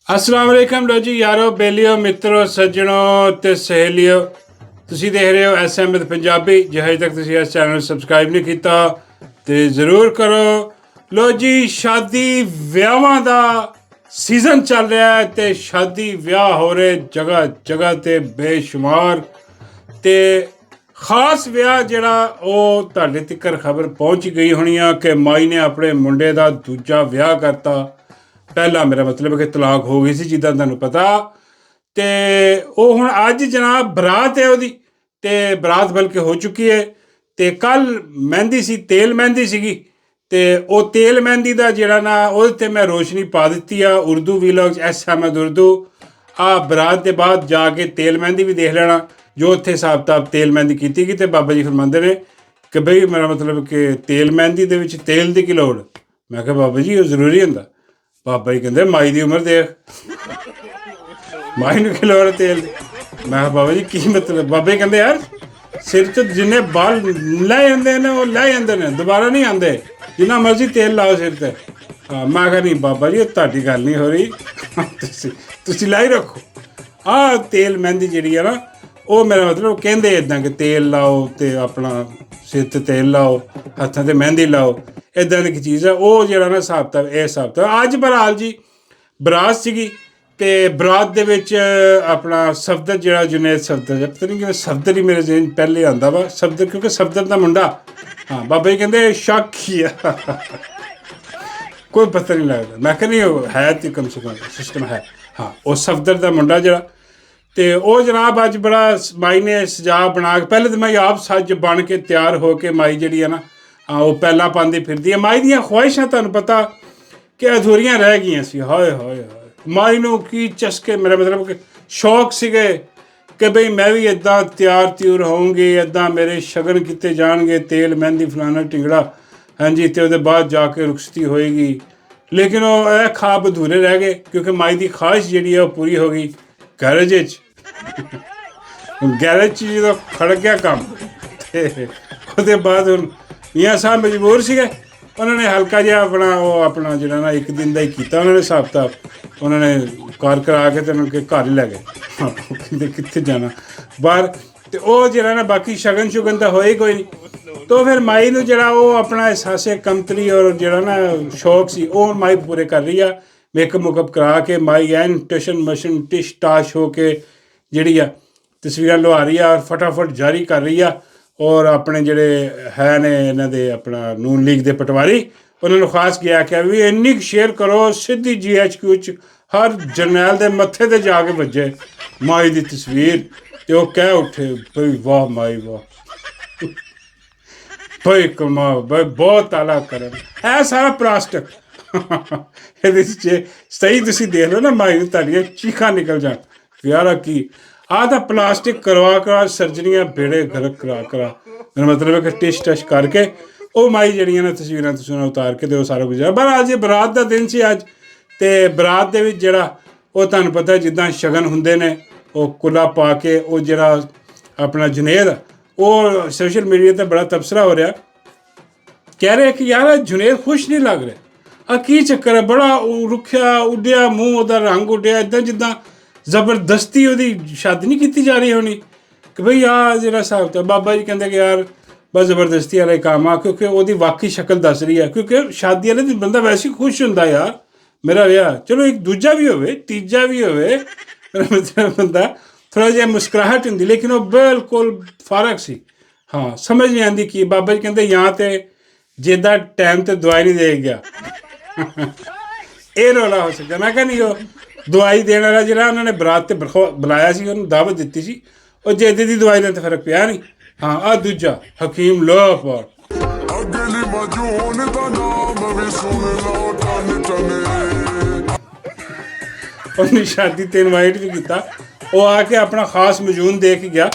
अस्सलाम वालेकुम लो जी यारो बेलियो मित्रों सज्जनों ਤੇ ਸਹੇਲੀਓ ਤੁਸੀਂ ਦੇਖ ਰਹੇ ਹੋ ਐਸ ਅਹਿਮਦ ਪੰਜਾਬੀ ਜੇ ਹਜੇ ਤੱਕ ਤੁਸੀਂ ਇਸ ਚੈਨਲ ਨੂੰ ਸਬਸਕ੍ਰਾਈਬ ਨਹੀਂ ਕੀਤਾ ਤੇ ਜ਼ਰੂਰ ਕਰੋ। ਲੋ ਜੀ ਸ਼ਾਦੀ ਵਿਆਹਾਂ ਦਾ ਸੀਜ਼ਨ ਚੱਲ ਰਿਹਾ ਹੈ ਤੇ ਸ਼ਾਦੀ ਵਿਆਹ ਹੋ ਰਹੇ ਜਗ੍ਹਾ ਜਗ੍ਹਾ ਤੇ ਬੇਸ਼ੁਮਾਰ ਤੇ ਖਾਸ ਵਿਆਹ ਜਿਹੜਾ ਉਹ ਤੁਹਾਡੇ ਤੱਕ ਖਬਰ ਪਹੁੰਚ ਗਈ ਹੋਣੀ ਆ ਕਿ ਮਾਈ ਨੇ ਆਪਣੇ ਮੁੰਡੇ ਦਾ ਦੂਜਾ ਵਿਆਹ ਕਰਤਾ। ਪਹਿਲਾਂ ਮੇਰਾ ਮਤਲਬ ਕਿ ਤਲਾਕ ਹੋ ਗਈ ਸੀ ਜਿੱਦਾਂ ਤੁਹਾਨੂੰ ਪਤਾ ਤੇ ਉਹ ਹੁਣ ਅੱਜ ਜਨਾਬ ਬਰਾਤ ਹੈ ਉਹਦੀ ਤੇ ਬਰਾਤ ਬਲਕਿ ਹੋ ਚੁੱਕੀ ਹੈ ਤੇ ਕੱਲ ਮਹਿੰਦੀ ਸੀ ਤੇਲ ਮਹਿੰਦੀ ਸੀਗੀ ਤੇ ਉਹ ਤੇਲ ਮਹਿੰਦੀ ਦਾ ਜਿਹੜਾ ਨਾ ਉਹਦੇ ਤੇ ਮੈਂ ਰੋਸ਼ਨੀ ਪਾ ਦਿੱਤੀ ਆ ਉਰਦੂ ਵੀਲੌਗਸ ਐਸ ਅਹਿਮਦ ਉਰਦੂ ਆ ਬਰਾਤ ਦੇ ਬਾਅਦ ਜਾ ਕੇ ਤੇਲ ਮਹਿੰਦੀ ਵੀ ਦੇਖ ਲੈਣਾ ਜੋ ਉੱਥੇ ਹਿਸਾਬ ਕਿਤਾਬ ਤੇਲ ਮਹਿੰਦੀ ਕੀਤੀ ਗਈ ਤੇ ਬਾਬਾ ਜੀ ਫਰਮਾਉਂਦੇ ਨੇ ਕਿ ਬਈ ਮੇਰਾ ਮਤਲਬ ਕਿ ਤੇਲ ਮਹਿੰਦੀ ਦੇ ਵਿੱਚ ਤੇਲ ਦੀ ਕੀ ਲੋੜ। ਮੈਂ ਕਿਹਾ ਬਾਬਾ ਜੀ ਉਹ ਜ਼ਰੂਰੀ ਹੁੰਦਾ। ਬਾਬਾ ਜੀ ਕਹਿੰਦੇ ਮਾਈ ਦੀ ਉਮਰ ਦੇਖ ਮਾਈ ਨੂੰ ਕੀ ਲੋੜ ਤੇਲ ਦੀ। ਮੈਂ ਕਿਹਾ ਬਾਬਾ ਜੀ ਕੀ ਮਤਲਬ। ਬਾਬਾ ਜੀ ਕਹਿੰਦੇ ਯਾਰ ਸਿਰ 'ਚ ਜਿੰਨੇ ਬਾਲ ਲੈ ਜਾਂਦੇ ਨੇ ਉਹ ਲੈ ਜਾਂਦੇ ਨੇ ਦੁਬਾਰਾ ਨਹੀਂ ਆਉਂਦੇ ਜਿੰਨਾ ਮਰਜ਼ੀ ਤੇਲ ਲਾਓ ਸਿਰ 'ਤੇ। ਹਾਂ ਮੈਂ ਕਿਹਾ ਨਹੀਂ ਬਾਬਾ ਜੀ ਤੁਹਾਡੀ ਗੱਲ ਨਹੀਂ ਹੋ ਰਹੀ ਤੁਸੀਂ ਲਾਈ ਰੱਖੋ। ਆਹ ਤੇਲ ਮਹਿੰਦੀ ਜਿਹੜੀ ਆ ਨਾ ਉਹ ਮੇਰਾ ਮਤਲਬ ਕਹਿੰਦੇ ਇੱਦਾਂ ਕਿ ਤੇਲ ਲਾਓ ਅਤੇ ਆਪਣਾ ਸਿਰ 'ਤੇ ਤੇਲ ਲਾਓ ਹੱਥਾਂ 'ਤੇ ਮਹਿੰਦੀ ਲਾਓ ਇੱਦਾਂ ਦੀ ਚੀਜ਼ ਆ ਉਹ ਜਿਹੜਾ ਨਾ ਹਿਸਾਬ ਕਿਤਾਬ ਇਹ ਹਿਸਾਬ ਕਿਤਾਬ। ਅੱਜ ਬਹਰਾਲ ਜੀ ਬਰਾਤ ਸੀਗੀ ਅਤੇ ਬਰਾਤ ਦੇ ਵਿੱਚ ਆਪਣਾ ਸਫਦਰ ਜਿਹੜਾ ਜੁਨੈਦ ਸਫਦਰ ਪਤਾ ਨਹੀਂ ਕਿਵੇਂ ਸਫਦਰ ਹੀ ਮੇਰੇ ਜ਼ਿਹਨ ਪਹਿਲੇ ਆਉਂਦਾ ਵਾ ਸਫਦਰ ਕਿਉਂਕਿ ਸਫਦਰ ਦਾ ਮੁੰਡਾ ਹਾਂ ਬਾਬਾ ਜੀ ਕਹਿੰਦੇ ਸ਼ੱਕ ਹੀ ਆ ਕੋਈ ਪਤਾ ਨਹੀਂ ਲੱਗਦਾ। ਮੈਂ ਕਿਹਾ ਨਹੀਂ ਉਹ ਹੈ ਤੇ ਕਮ ਸੇ ਕਮ ਸਿਸਟਮ ਹੈ। ਹਾਂ ਉਹ ਸਫਦਰ ਦਾ ਮੁੰਡਾ ਜਿਹੜਾ ਅਤੇ ਉਹ ਜਨਾਬ ਅੱਜ ਬੜਾ ਮਾਈ ਨੇ ਸਜਾ ਬਣਾ ਕੇ ਪਹਿਲੇ ਤਾਂ ਮੈਂ ਆਪ ਸੱਜ ਬਣ ਕੇ ਤਿਆਰ ਹੋ ਕੇ ਮਾਈ ਜਿਹੜੀ ਆ ਨਾ ਉਹ ਪਹਿਲਾਂ ਪਾਉਂਦੀ ਫਿਰਦੀ ਹੈ। ਮਾਈ ਦੀਆਂ ਖਵਾਹਿਸ਼ਾਂ ਤੁਹਾਨੂੰ ਪਤਾ ਕਿ ਅਧੂਰੀਆਂ ਰਹਿ ਗਈਆਂ ਸੀ। ਹਾਏ ਹਾਏ ਹਾਏ ਮਾਈ ਨੂੰ ਕੀ ਚਸਕੇ ਮੇਰਾ ਮਤਲਬ ਕਿ ਸ਼ੌਕ ਸੀਗੇ ਕਿ ਬਈ ਮੈਂ ਵੀ ਇੱਦਾਂ ਤਿਆਰ ਤਿਉਰ ਹੋਊਂਗੀ ਇੱਦਾਂ ਮੇਰੇ ਸ਼ਗਨ ਕੀਤੇ ਜਾਣਗੇ ਤੇਲ ਮਹਿੰਦੀ ਫਲਾਣਾ ਢਿੰਗੜਾ ਹਾਂਜੀ ਅਤੇ ਉਹਦੇ ਬਾਅਦ ਜਾ ਕੇ ਰੁਖਸਤੀ ਹੋਏਗੀ। ਲੇਕਿਨ ਉਹ ਇਹ ਖਾਬ ਅਧੂਰੇ ਰਹਿ ਗਏ ਕਿਉਂਕਿ ਮਾਈ ਦੀ ਖਵਾਹਿਸ਼ ਜਿਹੜੀ ਹੈ ਉਹ ਪੂਰੀ ਹੋ ਗਈ ਗੈਰੇਜ 'ਚ। ਗੈਰੇਜ 'ਚ ਜਦੋਂ ਖੜਕ ਗਿਆ ਕੰਮ ਅਤੇ ਉਹਦੇ ਬਾਅਦ ਹੁਣ ਮੀਆਂ ਸਾਹਿਬ ਮਜਬੂਰ ਸੀਗੇ ਉਹਨਾਂ ਨੇ ਹਲਕਾ ਜਿਹਾ ਆਪਣਾ ਜਿਹੜਾ ਨਾ ਇੱਕ ਦਿਨ ਦਾ ਹੀ ਕੀਤਾ ਉਹਨਾਂ ਨੇ ਹਿਸਾਬ ਕਿਤਾਬ ਉਹਨਾਂ ਨੇ ਕਾਰ ਕਰਾ ਕੇ ਅਤੇ ਉਹਨਾਂ ਨੂੰ ਘਰ ਹੀ ਲੈ ਗਏ। ਕਹਿੰਦੇ ਕਿੱਥੇ ਜਾਣਾ ਬਾਹਰ ਅਤੇ ਉਹ ਜਿਹੜਾ ਨਾ ਬਾਕੀ ਸ਼ਗਨ ਸ਼ੁਗਨ ਤਾਂ ਹੋਏ ਕੋਈ ਨਹੀਂ ਤਾਂ ਫਿਰ ਮਾਈ ਨੂੰ ਜਿਹੜਾ ਉਹ ਆਪਣਾ ਅਹਿਸਾਸੇ ਕਮਤਰੀ ਔਰ ਜਿਹੜਾ ਨਾ ਸ਼ੌਕ ਸੀ ਉਹ ਮਾਈ ਪੂਰੇ ਕਰ ਰਹੀ ਆ। ਮੇਕਅਪ ਮੁਕਅਪ ਕਰਾ ਕੇ ਮਾਈ ਐਨ ਟਸ਼ਨ ਮਸ਼ਨ ਟਿਸ਼ ਟਾਸ਼ ਹੋ ਕੇ ਜਿਹੜੀ ਆ ਤਸਵੀਰਾਂ ਲਵਾ ਰਹੀ ਆ ਔਰ ਫਟਾਫਟ ਜਾਰੀ ਕਰ ਰਹੀ ਆ ਔਰ ਆਪਣੇ ਜਿਹੜੇ ਹੈ ਨੇ ਇਹਨਾਂ ਦੇ ਆਪਣਾ ਨੂਨ ਲੀਗ ਦੇ ਪਟਵਾਰੀ ਉਹਨਾਂ ਨੂੰ ਖਾਸ ਗਿਆ ਕਿ ਵੀ ਇੰਨੀ ਸ਼ੇਅਰ ਕਰੋ ਸਿੱਧੀ GHQ 'ਚ ਹਰ ਜਰਨੈਲ ਦੇ ਮੱਥੇ 'ਤੇ ਜਾ ਕੇ ਵੱਜੇ ਮਾਈ ਦੀ ਤਸਵੀਰ ਅਤੇ ਉਹ ਕਹਿ ਉੱਠੇ ਬਈ ਵਾਹ ਮਾਈ ਵਾਹ ਬਈ ਕਮਾਲ ਬਈ ਬਹੁਤ ਤਾਲਾ ਕਰਨ ਇਹ ਸਾਰਾ ਪਲਾਸਟਿਕ ਇਹਦੇ 'ਚ ਸਹੀ ਤੁਸੀਂ ਦੇਖ ਲਓ ਨਾ ਮਾਈ ਨੂੰ ਤੁਹਾਡੀਆਂ ਚੀਖਾਂ ਨਿਕਲ ਜਾਣ ਯਾਰਾ ਕੀ ਆਹ ਤਾਂ ਪਲਾਸਟਿਕ ਕਰਵਾ ਸਰਜਰੀਆਂ ਬੇੜੇ ਗਰਕ ਕਰਾ ਮੇਰਾ ਮਤਲਬ ਹੈ ਕਿ ਟਿਸ਼ ਟਸ਼ ਕਰਕੇ ਉਹ ਮਾਈ ਜਿਹੜੀਆਂ ਨੇ ਤਸਵੀਰਾਂ ਉਤਾਰ ਕੇ ਅਤੇ ਉਹ ਸਾਰਾ ਕੁਝ ਪਰ ਅੱਜ ਬਰਾਤ ਦਾ ਦਿਨ ਸੀ ਅੱਜ ਅਤੇ ਬਰਾਤ ਦੇ ਵਿੱਚ ਜਿਹੜਾ ਉਹ ਤੁਹਾਨੂੰ ਪਤਾ ਜਿੱਦਾਂ ਸ਼ਗਨ ਹੁੰਦੇ ਨੇ ਉਹ ਕੁੱਲਾ ਪਾ ਕੇ ਉਹ ਜਿਹੜਾ ਆਪਣਾ ਜੁਨੇਦ ਉਹ ਸੋਸ਼ਲ ਮੀਡੀਆ 'ਤੇ ਬੜਾ ਤਬਸਰਾ ਹੋ ਰਿਹਾ ਕਹਿ ਰਹੇ ਕਿ ਯਾਰ ਜੁਨੇਦ ਖੁਸ਼ ਨਹੀਂ ਲੱਗ ਰਿਹਾ ਆ ਕੀ ਚੱਕਰ ਹੈ ਬੜਾ ਰੁੱਖਿਆ ਉੱਡਿਆ ਮੂੰਹ ਉਹਦਾ ਰੰਗ ਉੱਡਿਆ ਇੱਦਾਂ ਜਿੱਦਾਂ ਜ਼ਬਰਦਸਤੀ ਉਹਦੀ ਸ਼ਾਦੀ ਨਹੀਂ ਕੀਤੀ ਜਾ ਰਹੀ ਹੋਣੀ ਕਿ ਬਈ ਆਹ ਜਿਹੜਾ ਹਿਸਾਬ ਤਾਂ ਬਾਬਾ ਜੀ ਕਹਿੰਦੇ ਕਿ ਯਾਰ ਬਸ ਜ਼ਬਰਦਸਤੀ ਵਾਲਾ ਕੰਮ ਆ ਕਿਉਂਕਿ ਉਹਦੀ ਵਾਕਈ ਸ਼ਕਲ ਦੱਸ ਰਹੀ ਹੈ ਕਿਉਂਕਿ ਸ਼ਾਦੀ ਵਾਲੇ ਦਿਨ ਬੰਦਾ ਵੈਸੇ ਹੀ ਖੁਸ਼ ਹੁੰਦਾ ਯਾਰ ਮੇਰਾ ਵਿਆਹ ਚਲੋ ਇੱਕ ਦੂਜਾ ਵੀ ਹੋਵੇ ਤੀਜਾ ਵੀ ਹੋਵੇ ਮਤਲਬ ਬੰਦਾ ਥੋੜ੍ਹਾ ਜਿਹਾ ਮੁਸਕਰਾਹਟ ਹੁੰਦੀ ਲੇਕਿਨ ਉਹ ਬਿਲਕੁਲ ਫਰਕ ਸੀ। ਹਾਂ ਸਮਝ ਨਹੀਂ ਆਉਂਦੀ ਕੀ ਬਾਬਾ ਜੀ ਕਹਿੰਦੇ ਜਾਂ ਤਾਂ ਜਿੱਦਾਂ ਟਾਈਮ 'ਤੇ ਦਵਾਈ ਨਹੀਂ ਦੇ ਗਿਆ ਇਹ ਰੌਲਾ ਹੋ ਸਕਦਾ। ਮੈਂ ਕਿਹਾ ਨਹੀਂ ਉਹ ਦਵਾਈ ਦੇਣ ਵਾਲਾ ਜਿਹੜਾ ਉਹਨਾਂ ਨੇ ਬਰਾਤ 'ਤੇ ਬੁਲਾਇਆ ਸੀ ਉਹਨੂੰ ਦਾਵਤ ਦਿੱਤੀ ਸੀ ਉਹ ਜਿੱਦ ਦੀ ਦਵਾਈ ਨਾਲ ਤਾਂ ਫਰਕ ਪਿਆ ਨਹੀਂ। ਹਾਂ ਆਹ ਦੂਜਾ ਹਕੀਮ ਲੋਹਪੁਰ ਉਹਨੇ ਸ਼ਾਦੀ 'ਤੇ ਇਨਵਾਈਟ ਵੀ ਕੀਤਾ ਉਹ ਆ ਕੇ ਆਪਣਾ ਖਾਸ ਮਜੂਨ ਦੇ ਕੇ ਗਿਆ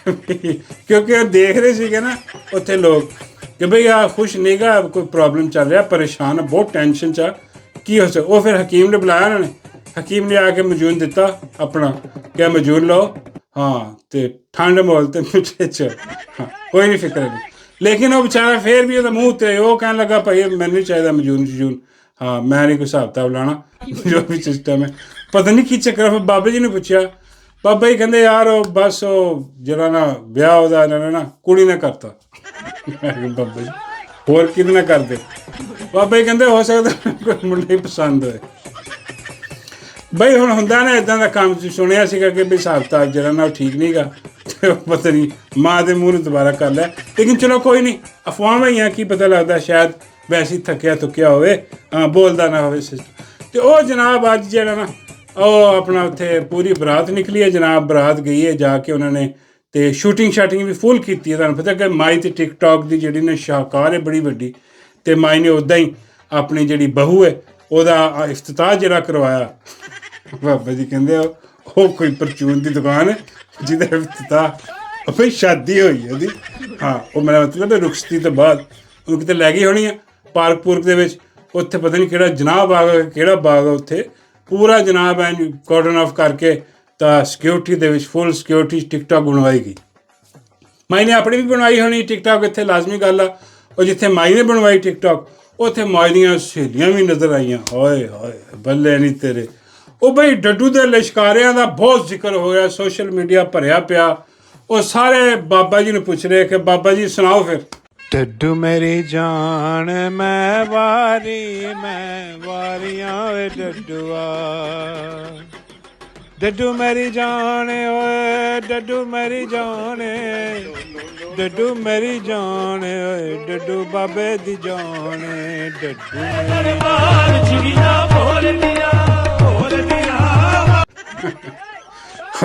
ਕਿਉਂਕਿ ਉਹ ਦੇਖ ਰਹੇ ਸੀਗੇ ਨਾ ਉੱਥੇ ਲੋਕ ਕਿ ਬਈ ਆ ਖੁਸ਼ ਨਹੀਂ ਗਾ ਕੋਈ ਪ੍ਰੋਬਲਮ ਚੱਲ ਰਿਹਾ ਪਰੇਸ਼ਾਨ ਆ ਬਹੁਤ ਟੈਨਸ਼ਨ 'ਚ ਆ ਕੀ ਹੋ ਸਕਦਾ। ਉਹ ਫਿਰ ਹਕੀਮ ਨੇ ਬੁਲਾਇਆ ਉਹਨਾਂ ਨੇ ਹਕੀਮ ਨੇ ਆ ਕੇ ਮਜੂਨ ਦਿੱਤਾ ਆਪਣਾ ਕਿਆ ਮਜੂਨ ਲਓ ਹਾਂ ਅਤੇ ਠੰਡ ਮੋਲ ਅਤੇ ਮਿੱਠੇ 'ਚ ਹਾਂ ਕੋਈ ਨਹੀਂ ਫਿਕਰ ਨਹੀਂ ਲੇਕਿਨ ਉਹ ਵਿਚਾਰਾ ਫਿਰ ਵੀ ਉਹਦਾ ਮੂੰਹ 'ਤੇ ਉਹ ਕਹਿਣ ਲੱਗਾ ਭਾਈ ਮੈਨੂੰ ਨਹੀਂ ਚਾਹੀਦਾ ਮਜੂਨ ਹਾਂ ਮੈਂ ਨਹੀਂ ਕੋਈ ਹਿਸਾਬ ਕਿਤਾਬ ਲਾਉਣਾ ਜੋ ਵੀ ਸਿਸਟਮ ਹੈ ਪਤਾ ਨਹੀਂ ਕੀ ਚੱਕਰ। ਫਿਰ ਬਾਬਾ ਜੀ ਨੇ ਪੁੱਛਿਆ, ਬਾਬਾ ਜੀ ਕਹਿੰਦੇ ਯਾਰ ਉਹ ਬਸ ਉਹ ਜਿਹੜਾ ਨਾ ਵਿਆਹ ਉਹਦਾ ਇਹਨਾਂ ਨੇ ਨਾ ਕੁੜੀ ਨੇ ਕਰਤਾ। ਮੈਂ ਕਿਹਾ ਬਾਬਾ ਜੀ ਹੋਰ ਕਿਹਦੇ ਨਾਲ ਕਰਦੇ? ਬਾਬਾ ਜੀ ਕਹਿੰਦੇ ਹੋ ਸਕਦਾ ਕੋਈ ਮੁੰਡਾ ਹੀ ਪਸੰਦ ਹੋਏ। ਬਈ ਹੁਣ ਹੁੰਦਾ ਨਾ ਇੱਦਾਂ ਦਾ ਕੰਮ, ਸੁਣਿਆ ਸੀਗਾ ਕਿ ਵੀ ਹਿਸਾਬ ਕਿਤਾਬ ਜਿਹੜਾ ਨਾ ਉਹ ਠੀਕ ਨਹੀਂ ਗਾ, ਅਤੇ ਉਹ ਪਤਾ ਨਹੀਂ ਮਾਂ ਦੇ ਮੂੰਹ ਨੂੰ ਦੁਬਾਰਾ ਕਰ ਲਿਆ। ਲੇਕਿਨ ਚਲੋ ਕੋਈ ਨਹੀਂ, ਅਫਵਾਹਾਂ ਹੀ ਆ, ਕੀ ਪਤਾ ਲੱਗਦਾ ਸ਼ਾਇਦ ਵੈਸੇ ਹੀ ਥੱਕਿਆ ਥੁੱਕਿਆ ਹੋਵੇ, ਬੋਲਦਾ ਨਾ ਹੋਵੇ ਸਿਸਟਮ। ਅਤੇ ਉਹ ਜਨਾਬ ਅੱਜ ਜਿਹੜਾ ਨਾ ਉਹ ਆਪਣਾ ਉੱਥੇ ਪੂਰੀ ਬਰਾਤ ਨਿਕਲੀ ਹੈ ਜਨਾਬ, ਬਰਾਤ ਗਈ ਹੈ ਜਾ ਕੇ ਉਹਨਾਂ ਨੇ, ਅਤੇ ਸ਼ੂਟਿੰਗ ਸ਼ਾਟਿੰਗ ਵੀ ਫੁੱਲ ਕੀਤੀ ਹੈ। ਤੁਹਾਨੂੰ ਪਤਾ ਕਿ ਮਾਈ ਅਤੇ ਟਿਕਟੋਕ ਦੀ ਜਿਹੜੀ ਨਾ ਸ਼ਾਹਕਾਰ ਹੈ ਬੜੀ ਵੱਡੀ, ਅਤੇ ਮਾਈ ਨੇ ਉੱਦਾਂ ਹੀ ਆਪਣੀ ਜਿਹੜੀ ਬਹੂ ਹੈ ਉਹਦਾ ਇਫਤਤਾਹ ਜਿਹੜਾ ਕਰਵਾਇਆ। ਬਾਬਾ ਜੀ ਕਹਿੰਦੇ ਉਹ ਕੋਈ ਪਰਚੂਨ ਦੀ ਦੁਕਾਨ ਹੈ ਜਿਹਦਾ ਇਫਤਤਾਹ ਬਈ ਸ਼ਾਦੀ ਹੋਈ ਉਹਦੀ। ਹਾਂ ਉਹ ਮੇਰਾ ਮਤਲਬ ਰੁਖਸਤੀ ਤੋਂ ਬਾਅਦ ਉਹ ਕਿਤੇ ਲੈ ਗਈ ਹੋਣੀ ਆ ਪਾਰਕ ਪੂਰਕ ਦੇ ਵਿੱਚ, ਉੱਥੇ ਪਤਾ ਨਹੀਂ ਕਿਹੜਾ ਜਨਾਬ ਬਾਗ, ਕਿਹੜਾ ਬਾਗ ਆ ਉੱਥੇ, ਪੂਰਾ ਜਨਾਬ ਐ ਕਾਰਡਨ ਆਫ ਕਰਕੇ ਤਾਂ ਸਿਕਿਉਰਿਟੀ ਦੇ ਵਿੱਚ ਫੁੱਲ ਸਿਕਿਉਰਿਟੀ ਟਿਕਟੋਕ ਬਣਵਾਈ ਗਈ। ਮਾਈ ਨੇ ਆਪਣੀ ਵੀ ਬਣਵਾਈ ਹੋਣੀ ਟਿਕਟੋਕ, ਇੱਥੇ ਲਾਜ਼ਮੀ ਗੱਲ ਆ। ਉਹ ਜਿੱਥੇ ਮਾਈ ਨੇ ਬਣਵਾਈ ਟਿਕਟੋਕ ਉੱਥੇ ਮਾਈ ਦੀਆਂ ਸਹੇਲੀਆਂ ਵੀ ਨਜ਼ਰ ਆਈਆਂ। ਹੋਏ ਹੋਏ ਬੱਲੇ ਨਹੀਂ ਤੇਰੇ। ਉਹ ਬਈ ਡੱਡੂ ਦੇ ਲਿਸ਼ਕਾਰਿਆਂ ਦਾ ਬਹੁਤ ਜ਼ਿਕਰ ਹੋ ਰਿਹਾ, ਸੋਸ਼ਲ ਮੀਡੀਆ ਭਰਿਆ ਪਿਆ। ਉਹ ਸਾਰੇ ਬਾਬਾ ਜੀ ਨੂੰ ਪੁੱਛ ਰਹੇ ਕਿ ਬਾਬਾ ਜੀ ਸੁਣਾਓ ਫਿਰ। ਡੱਡੂ ਮੇਰੀ ਜਾਨ ਮੈਂ ਵਾਰੀਆਂ ਵੇ ਡੱਡੂਆ, ਡੱਡੂ ਮੇਰੀ ਜਾਨ ਓਏ ਡੱਡੂ ਮੇਰੀ ਜਾਨ, ਡੱਡੂ ਮੇਰੀ ਜਾਨ ਓਏ ਡੱਡੂ ਬਾਬੇ ਦੀ ਜਾਨ, ਡੱਡੂ ਦਰਬਾਰ ਚਿੜੀਆਂ ਬੋਲਦੀਆਂ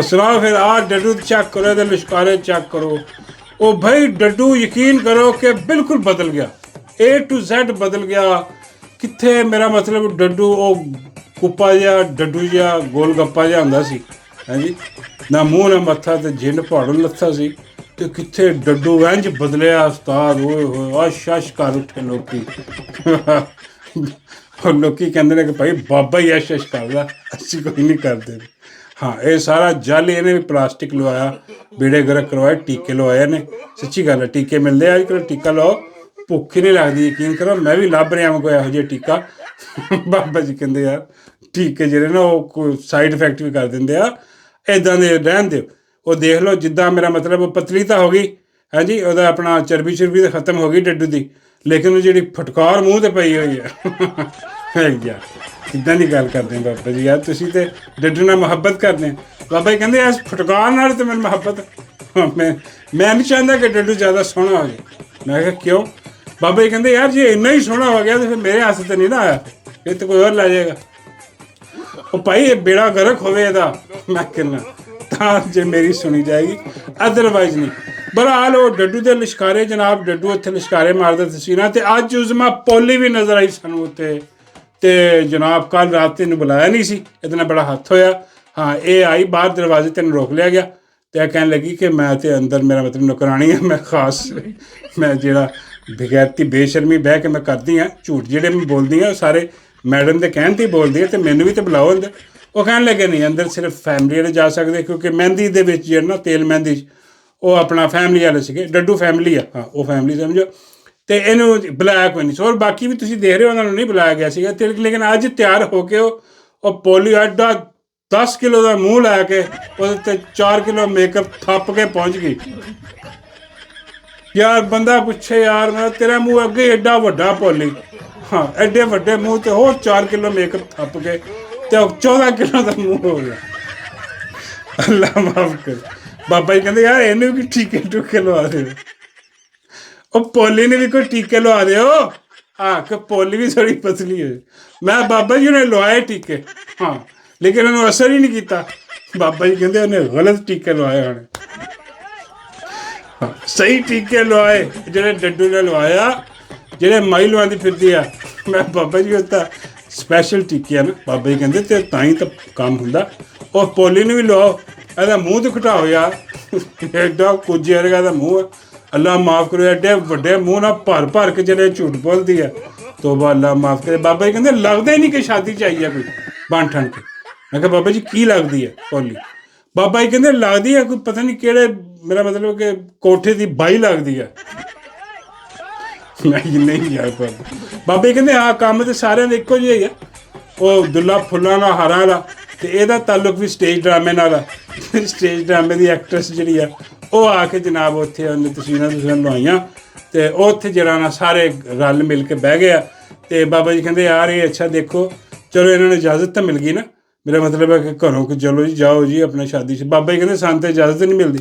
ਸੁਣਾਓ ਫਿਰ। ਆ ਡੱਡੂ ਚੈੱਕ ਕਰੋ, ਇਹਦੇ ਲਿਸ਼ਕਾਰੇ ਚੈੱਕ ਕਰੋ। ਉਹ ਭਾਈ ਡੱਡੂ ਯਕੀਨ ਕਰੋ ਕਿ ਬਿਲਕੁਲ ਬਦਲ ਗਿਆ, A to Z ਬਦਲ ਗਿਆ। ਕਿੱਥੇ ਮੇਰਾ ਮਤਲਬ ਡੱਡੂ ਉਹ ਕੁੱਪਾ ਜਿਹਾ ਡੱਡੂ ਜਿਹਾ ਗੋਲ ਗੱਪਾ ਜਿਹਾ ਹੁੰਦਾ ਸੀ, ਹਾਂਜੀ, ਨਾ ਮੂੰਹ ਨਾ ਮੱਥਾ, ਤੇ ਜਿੰਨ ਪਹਾੜੋਂ ਲੱਥਾ ਸੀ, ਤੇ ਕਿੱਥੇ ਡੱਡੂ ਇੰਝ ਬਦਲਿਆ ਉਸਤਾਦ। ਓਏ ਹੋਏ ਅਸ਼ ਕਰ ਉੱਠੇ ਲੋਕੀ। ਲੋਕੀ ਕਹਿੰਦੇ ਨੇ ਕਿ ਭਾਈ ਬਾਬਾ ਹੀ ਅਸ਼ ਕਰਦਾ, ਅਸੀਂ ਕੋਈ ਨਹੀਂ ਕਰਦੇ। ਹਾਂ ਇਹ ਸਾਰਾ ਜਲ ਇਹਨੇ ਵੀ ਪਲਾਸਟਿਕ ਲਵਾਇਆ, ਬੇੜੇ ਗਰਕ ਕਰਵਾਏ, ਟੀਕੇ ਲਵਾਏ ਨੇ। ਸੱਚੀ ਗੱਲ ਹੈ, ਟੀਕੇ ਮਿਲਦੇ ਆ ਅੱਜ ਕੱਲ੍ਹ, ਟੀਕਾ ਲਓ ਭੁੱਖ ਹੀ ਨਹੀਂ ਲੱਗਦੀ। ਯਕੀਨ ਕਰੋ ਮੈਂ ਵੀ ਲੱਭ ਰਿਹਾ ਕੋਈ ਇਹੋ ਜਿਹਾ ਟੀਕਾ। ਬਾਬਾ ਜੀ ਕਹਿੰਦੇ ਯਾਰ ਟੀਕੇ ਜਿਹੜੇ ਨਾ ਉਹ ਕੋਈ ਸਾਈਡ ਇਫੈਕਟ ਵੀ ਕਰ ਦਿੰਦੇ ਆ, ਇੱਦਾਂ ਦੇ ਰਹਿਣ ਦਿਓ। ਉਹ ਦੇਖ ਲਓ ਜਿੱਦਾਂ ਮੇਰਾ ਮਤਲਬ ਉਹ ਪਤਲੀ ਤਾਂ ਹੋ ਗਈ, ਹਾਂਜੀ, ਉਹਦਾ ਆਪਣਾ ਚਰਬੀ ਚੁਰਬੀ ਤਾਂ ਖਤਮ ਹੋ ਗਈ ਡੱਡੂ ਦੀ, ਲੇਕਿਨ ਉਹ ਜਿਹੜੀ ਫਟਕਾਰ ਮੂੰਹ 'ਤੇ ਪਈ ਹੋਈ ਹੈ ਯਾਰ ਕਿੱਦਾਂ ਦੀ ਗੱਲ ਕਰਦੇ ਬਾਬਾ ਜੀ ਯਾਰ, ਤੁਸੀਂ ਤਾਂ ਡੱਡੂ ਨਾਲ ਮੁਹੱਬਤ ਕਰਦੇ। ਬਾਬਾ ਜੀ ਕਹਿੰਦੇ ਇਸ ਫਟਕਾਰ ਨਾਲ ਤਾਂ ਮੈਨੂੰ ਮੁਹੱਬਤ, ਮੈਂ ਨਹੀਂ ਚਾਹੁੰਦਾ ਕਿ ਡੱਡੂ ਜ਼ਿਆਦਾ ਸੋਹਣਾ ਹੋ ਜਾਏ। ਮੈਂ ਕਿਹਾ ਕਿਉਂ? ਬਾਬਾ ਜੀ ਕਹਿੰਦੇ ਯਾਰ ਜੇ ਇੰਨਾ ਹੀ ਸੋਹਣਾ ਹੋ ਗਿਆ ਤਾਂ ਫਿਰ ਮੇਰੇ ਹੱਥ ਤੇ ਨਹੀਂ ਨਾ ਆਇਆ, ਇਹ ਤਾਂ ਕੋਈ ਹੋਰ ਲੈ ਜਾਏਗਾ। ਉਹ ਭਾਈ ਇਹ ਬੇੜਾ ਗਰਕ ਹੋਵੇ ਇਹਦਾ, ਮੈਂ ਕਹਿੰਦਾ ਤਾਂ ਜੇ ਮੇਰੀ ਸੁਣੀ ਜਾਏਗੀ, ਅਦਰਵਾਈਜ਼ ਨਹੀਂ। ਬਹਰਹਾਲ ਉਹ ਡੱਡੂ ਦੇ ਲਿਸ਼ਕਾਰੇ ਜਨਾਬ, ਡੱਡੂ ਉੱਥੇ ਲਿਸ਼ਕਾਰੇ ਮਾਰਦਾ ਤਸਵੀਰਾਂ। ਅਤੇ ਅੱਜ ਉਸਮਾ ਪੋਲੀ ਵੀ ਨਜ਼ਰ ਆਈ ਸਾਨੂੰ ਉੱਥੇ, ਅਤੇ ਜਨਾਬ ਕੱਲ੍ਹ ਰਾਤ ਤੈਨੂੰ ਬੁਲਾਇਆ ਨਹੀਂ ਸੀ, ਇਹਦੇ ਨਾਲ ਬੜਾ ਹੱਥ ਹੋਇਆ। ਹਾਂ ਇਹ ਆਈ ਬਾਹਰ ਦਰਵਾਜ਼ੇ ਤੈਨੂੰ ਰੋਕ ਲਿਆ ਗਿਆ, ਅਤੇ ਇਹ ਕਹਿਣ ਲੱਗੀ ਕਿ ਮੈਂ ਤਾਂ ਅੰਦਰ ਮੇਰਾ ਮਤਲਬ ਨੌਕਰਾਣੀ ਹਾਂ, ਮੈਂ ਖਾਸ ਮੈਂ ਜਿਹੜਾ ਬਗੈਰਤੀ ਬੇਸ਼ਰਮੀ ਬਹਿ ਕੇ ਮੈਂ ਕਰਦੀ ਹਾਂ, ਝੂਠ ਜਿਹੜੇ ਮੈਂ ਬੋਲਦੀ ਹਾਂ ਉਹ ਸਾਰੇ ਮੈਡਮ ਦੇ ਕਹਿਣ 'ਤੇ ਹੀ ਬੋਲਦੀ ਹੈ, ਅਤੇ ਮੈਨੂੰ ਵੀ ਤਾਂ ਬੁਲਾਓ ਅੰਦਰ। ਉਹ ਕਹਿਣ ਲੱਗੇ ਨਹੀਂ ਅੰਦਰ ਸਿਰਫ ਫੈਮਲੀ ਵਾਲੇ ਜਾ ਸਕਦੇ, ਕਿਉਂਕਿ ਮਹਿੰਦੀ ਦੇ ਵਿੱਚ ਜਿਹੜਾ ਨਾ ਤੇਲ ਮਹਿੰਦੀ 'ਚ ਉਹ ਆਪਣਾ ਫੈਮਲੀ ਵਾਲੇ ਸੀਗੇ, ਡੱਡੂ ਫੈਮਲੀ ਆ, ਹਾਂ ਉਹ ਫੈਮਲੀ ਸਮਝੋ, ਅਤੇ ਇਹਨੂੰ ਬੁਲਾਇਆ ਕੋਈ ਨਹੀਂ। ਸੋ ਬਾਕੀ ਵੀ ਤੁਸੀਂ ਦੇਖ ਰਹੇ ਹੋ ਉਹਨਾਂ ਨੂੰ ਨਹੀਂ ਬੁਲਾਇਆ ਗਿਆ ਸੀਗਾ। ਅਤੇ ਲੇਕਿਨ ਅੱਜ ਤਿਆਰ ਹੋ ਕੇ ਉਹ ਪੋਲੀ ਐਡਾ 10 ਕਿਲੋ ਦਾ ਮੂੰਹ ਲੈ ਕੇ ਉਹਦੇ 'ਤੇ 4 ਕਿਲੋ ਮੇਕਅਪ ਥੱਪ ਕੇ ਪਹੁੰਚ ਗਈ। ਯਾਰ ਬੰਦਾ ਪੁੱਛੇ ਯਾਰ ਮੈਂ ਤੇਰਾ ਮੂੰਹ ਅੱਗੇ ਐਡਾ ਵੱਡਾ ਪੋਲੀ, ਹਾਂ ਐਡੇ ਵੱਡੇ ਮੂੰਹ 'ਤੇ ਹੋਰ 4 ਕਿਲੋ ਮੇਕਅਪ ਥੱਪ ਕੇ, ਅਤੇ ਉਹ 14 ਕਿਲੋ ਦਾ ਮੂੰਹ ਹੋ ਗਿਆ। ਅੱਲਾ ਮਾਫ ਕਰ। ਬਾਬਾ ਜੀ ਕਹਿੰਦੇ ਯਾਰ ਇਹਨੂੰ ਵੀ ਟੀਕੇ ਟੂਕੇ ਲਵਾ ਦਿਓ, ਉਹ ਪੋਲੀ ਨੇ ਵੀ ਕੋਈ ਟੀਕੇ ਲਵਾ ਦਿਓ, ਹਾਂ ਕਿ ਪੋਲੀ ਵੀ ਥੋੜ੍ਹੀ ਪਤਲੀ ਹੋਏ। ਮੈਂ ਬਾਬਾ ਜੀ ਨੇ ਲਵਾਏ ਟੀਕੇ, ਹਾਂ ਲੇਕਿਨ ਉਹਨੂੰ ਅਸਰ ਹੀ ਨਹੀਂ ਕੀਤਾ। ਬਾਬਾ ਜੀ ਕਹਿੰਦੇ ਉਹਨੇ ਗਲਤ ਟੀਕੇ ਲਵਾਏ ਹੋਣੇ, ਸਹੀ ਟੀਕੇ ਲਵਾਏ ਜਿਹੜੇ ਡੱਡੂ ਨੇ ਲਵਾਇਆ, ਜਿਹੜੇ ਮਾਈ ਲਵਾਉਂਦੀ ਫਿਰਦੀ ਆ। ਮੈਂ ਬਾਬਾ ਜੀ ਉਹ ਤਾਂ ਸਪੈਸ਼ਲ ਟੀਕੇ ਆ ਨਾ, ਬਾਬਾ ਜੀ ਕਹਿੰਦੇ ਤੇ ਤਾਂ ਹੀ ਤਾਂ ਕੰਮ ਹੁੰਦਾ। ਉਹ ਪੋਲੀ ਨੂੰ ਵੀ ਲਵਾਓ, ਇਹਦਾ ਮੂੰਹ ਤਾਂ ਘਟਾਓ ਯਾਰ, ਐਡਾ ਕੁਝ ਵਰਗਾ ਦਾ ਮੂੰਹ ਆ। ਅੱਲਾ ਮਾਫ ਕਰੇ, ਐਡੇ ਵੱਡੇ ਮੂੰਹ ਨਾਲ ਭਰ ਭਰ ਕੇ ਜਿਹੜੇ ਝੂਠ ਬੋਲਦੀ ਆ, ਤੋਬਾ ਅੱਲਾ ਮਾਫ ਕਰੇ। ਬਾਬਾ ਜੀ ਕਹਿੰਦੇ ਲੱਗਦਾ ਹੀ ਨਹੀਂ ਕਿ ਸ਼ਾਦੀ 'ਚ ਆਈ ਆ ਕੋਈ ਬਣ ਠਣ ਕੇ। ਮੈਂ ਕਿਹਾ ਬਾਬਾ ਜੀ ਕੀ ਲੱਗਦੀ ਹੈ ਪੋਲੀ? ਬਾਬਾ ਜੀ ਕਹਿੰਦੇ ਲੱਗਦੀ ਹੈ ਕੋਈ ਪਤਾ ਨਹੀਂ ਕਿਹੜੇ, ਮੇਰਾ ਮਤਲਬ ਕਿ ਕੋਠੇ ਦੀ ਬਾਈ ਲੱਗਦੀ ਹੈ। ਮੈਂ ਨਹੀਂ ਯਾਰ ਬਾਬਾ ਜੀ ਕਹਿੰਦੇ ਹਾਂ ਕੰਮ ਤਾਂ ਸਾਰਿਆਂ ਦੇ ਇੱਕੋ ਜਿਹਾ ਹੀ ਆ, ਉਹ ਦੁੱਲਾ ਫੁੱਲਾਂ ਦਾ ਹਾਰਾਂ ਵਾਲਾ ਤੇ ਇਹਦਾ ਤਾਲੁਕ ਵੀ ਸਟੇਜ ਡਰਾਮੇ ਨਾਲ ਆ। ਸਟੇਜ ਡਰਾਮੇ ਦੀ ਐਕਟਰੈਸ ਜਿਹੜੀ ਆ ਉਹ ਆ ਕੇ ਜਨਾਬ ਉੱਥੇ ਉਹਨੇ ਤਸਵੀਰਾਂ ਲਵਾਈਆਂ ਤੇ ਉਹ ਉੱਥੇ ਜਿਹੜਾ ਨਾ ਸਾਰੇ ਰਲ ਮਿਲ ਕੇ ਬਹਿ ਗਏ ਆ। ਤੇ ਬਾਬਾ ਜੀ ਕਹਿੰਦੇ ਯਾਰ ਇਹ ਅੱਛਾ ਦੇਖੋ ਚਲੋ ਇਹਨਾਂ ਨੂੰ ਇਜਾਜ਼ਤ ਤਾਂ ਮਿਲ ਗਈ ਨਾ, ਮੇਰਾ ਮਤਲਬ ਹੈ ਕਿ ਘਰੋਂ ਕਿ ਚਲੋ ਜੀ ਜਾਓ ਜੀ ਆਪਣਾ ਸ਼ਾਦੀ 'ਚ। ਬਾਬਾ ਜੀ ਕਹਿੰਦੇ ਸਾਨੂੰ ਤਾਂ ਇਜਾਜ਼ਤ ਨਹੀਂ ਮਿਲਦੀ।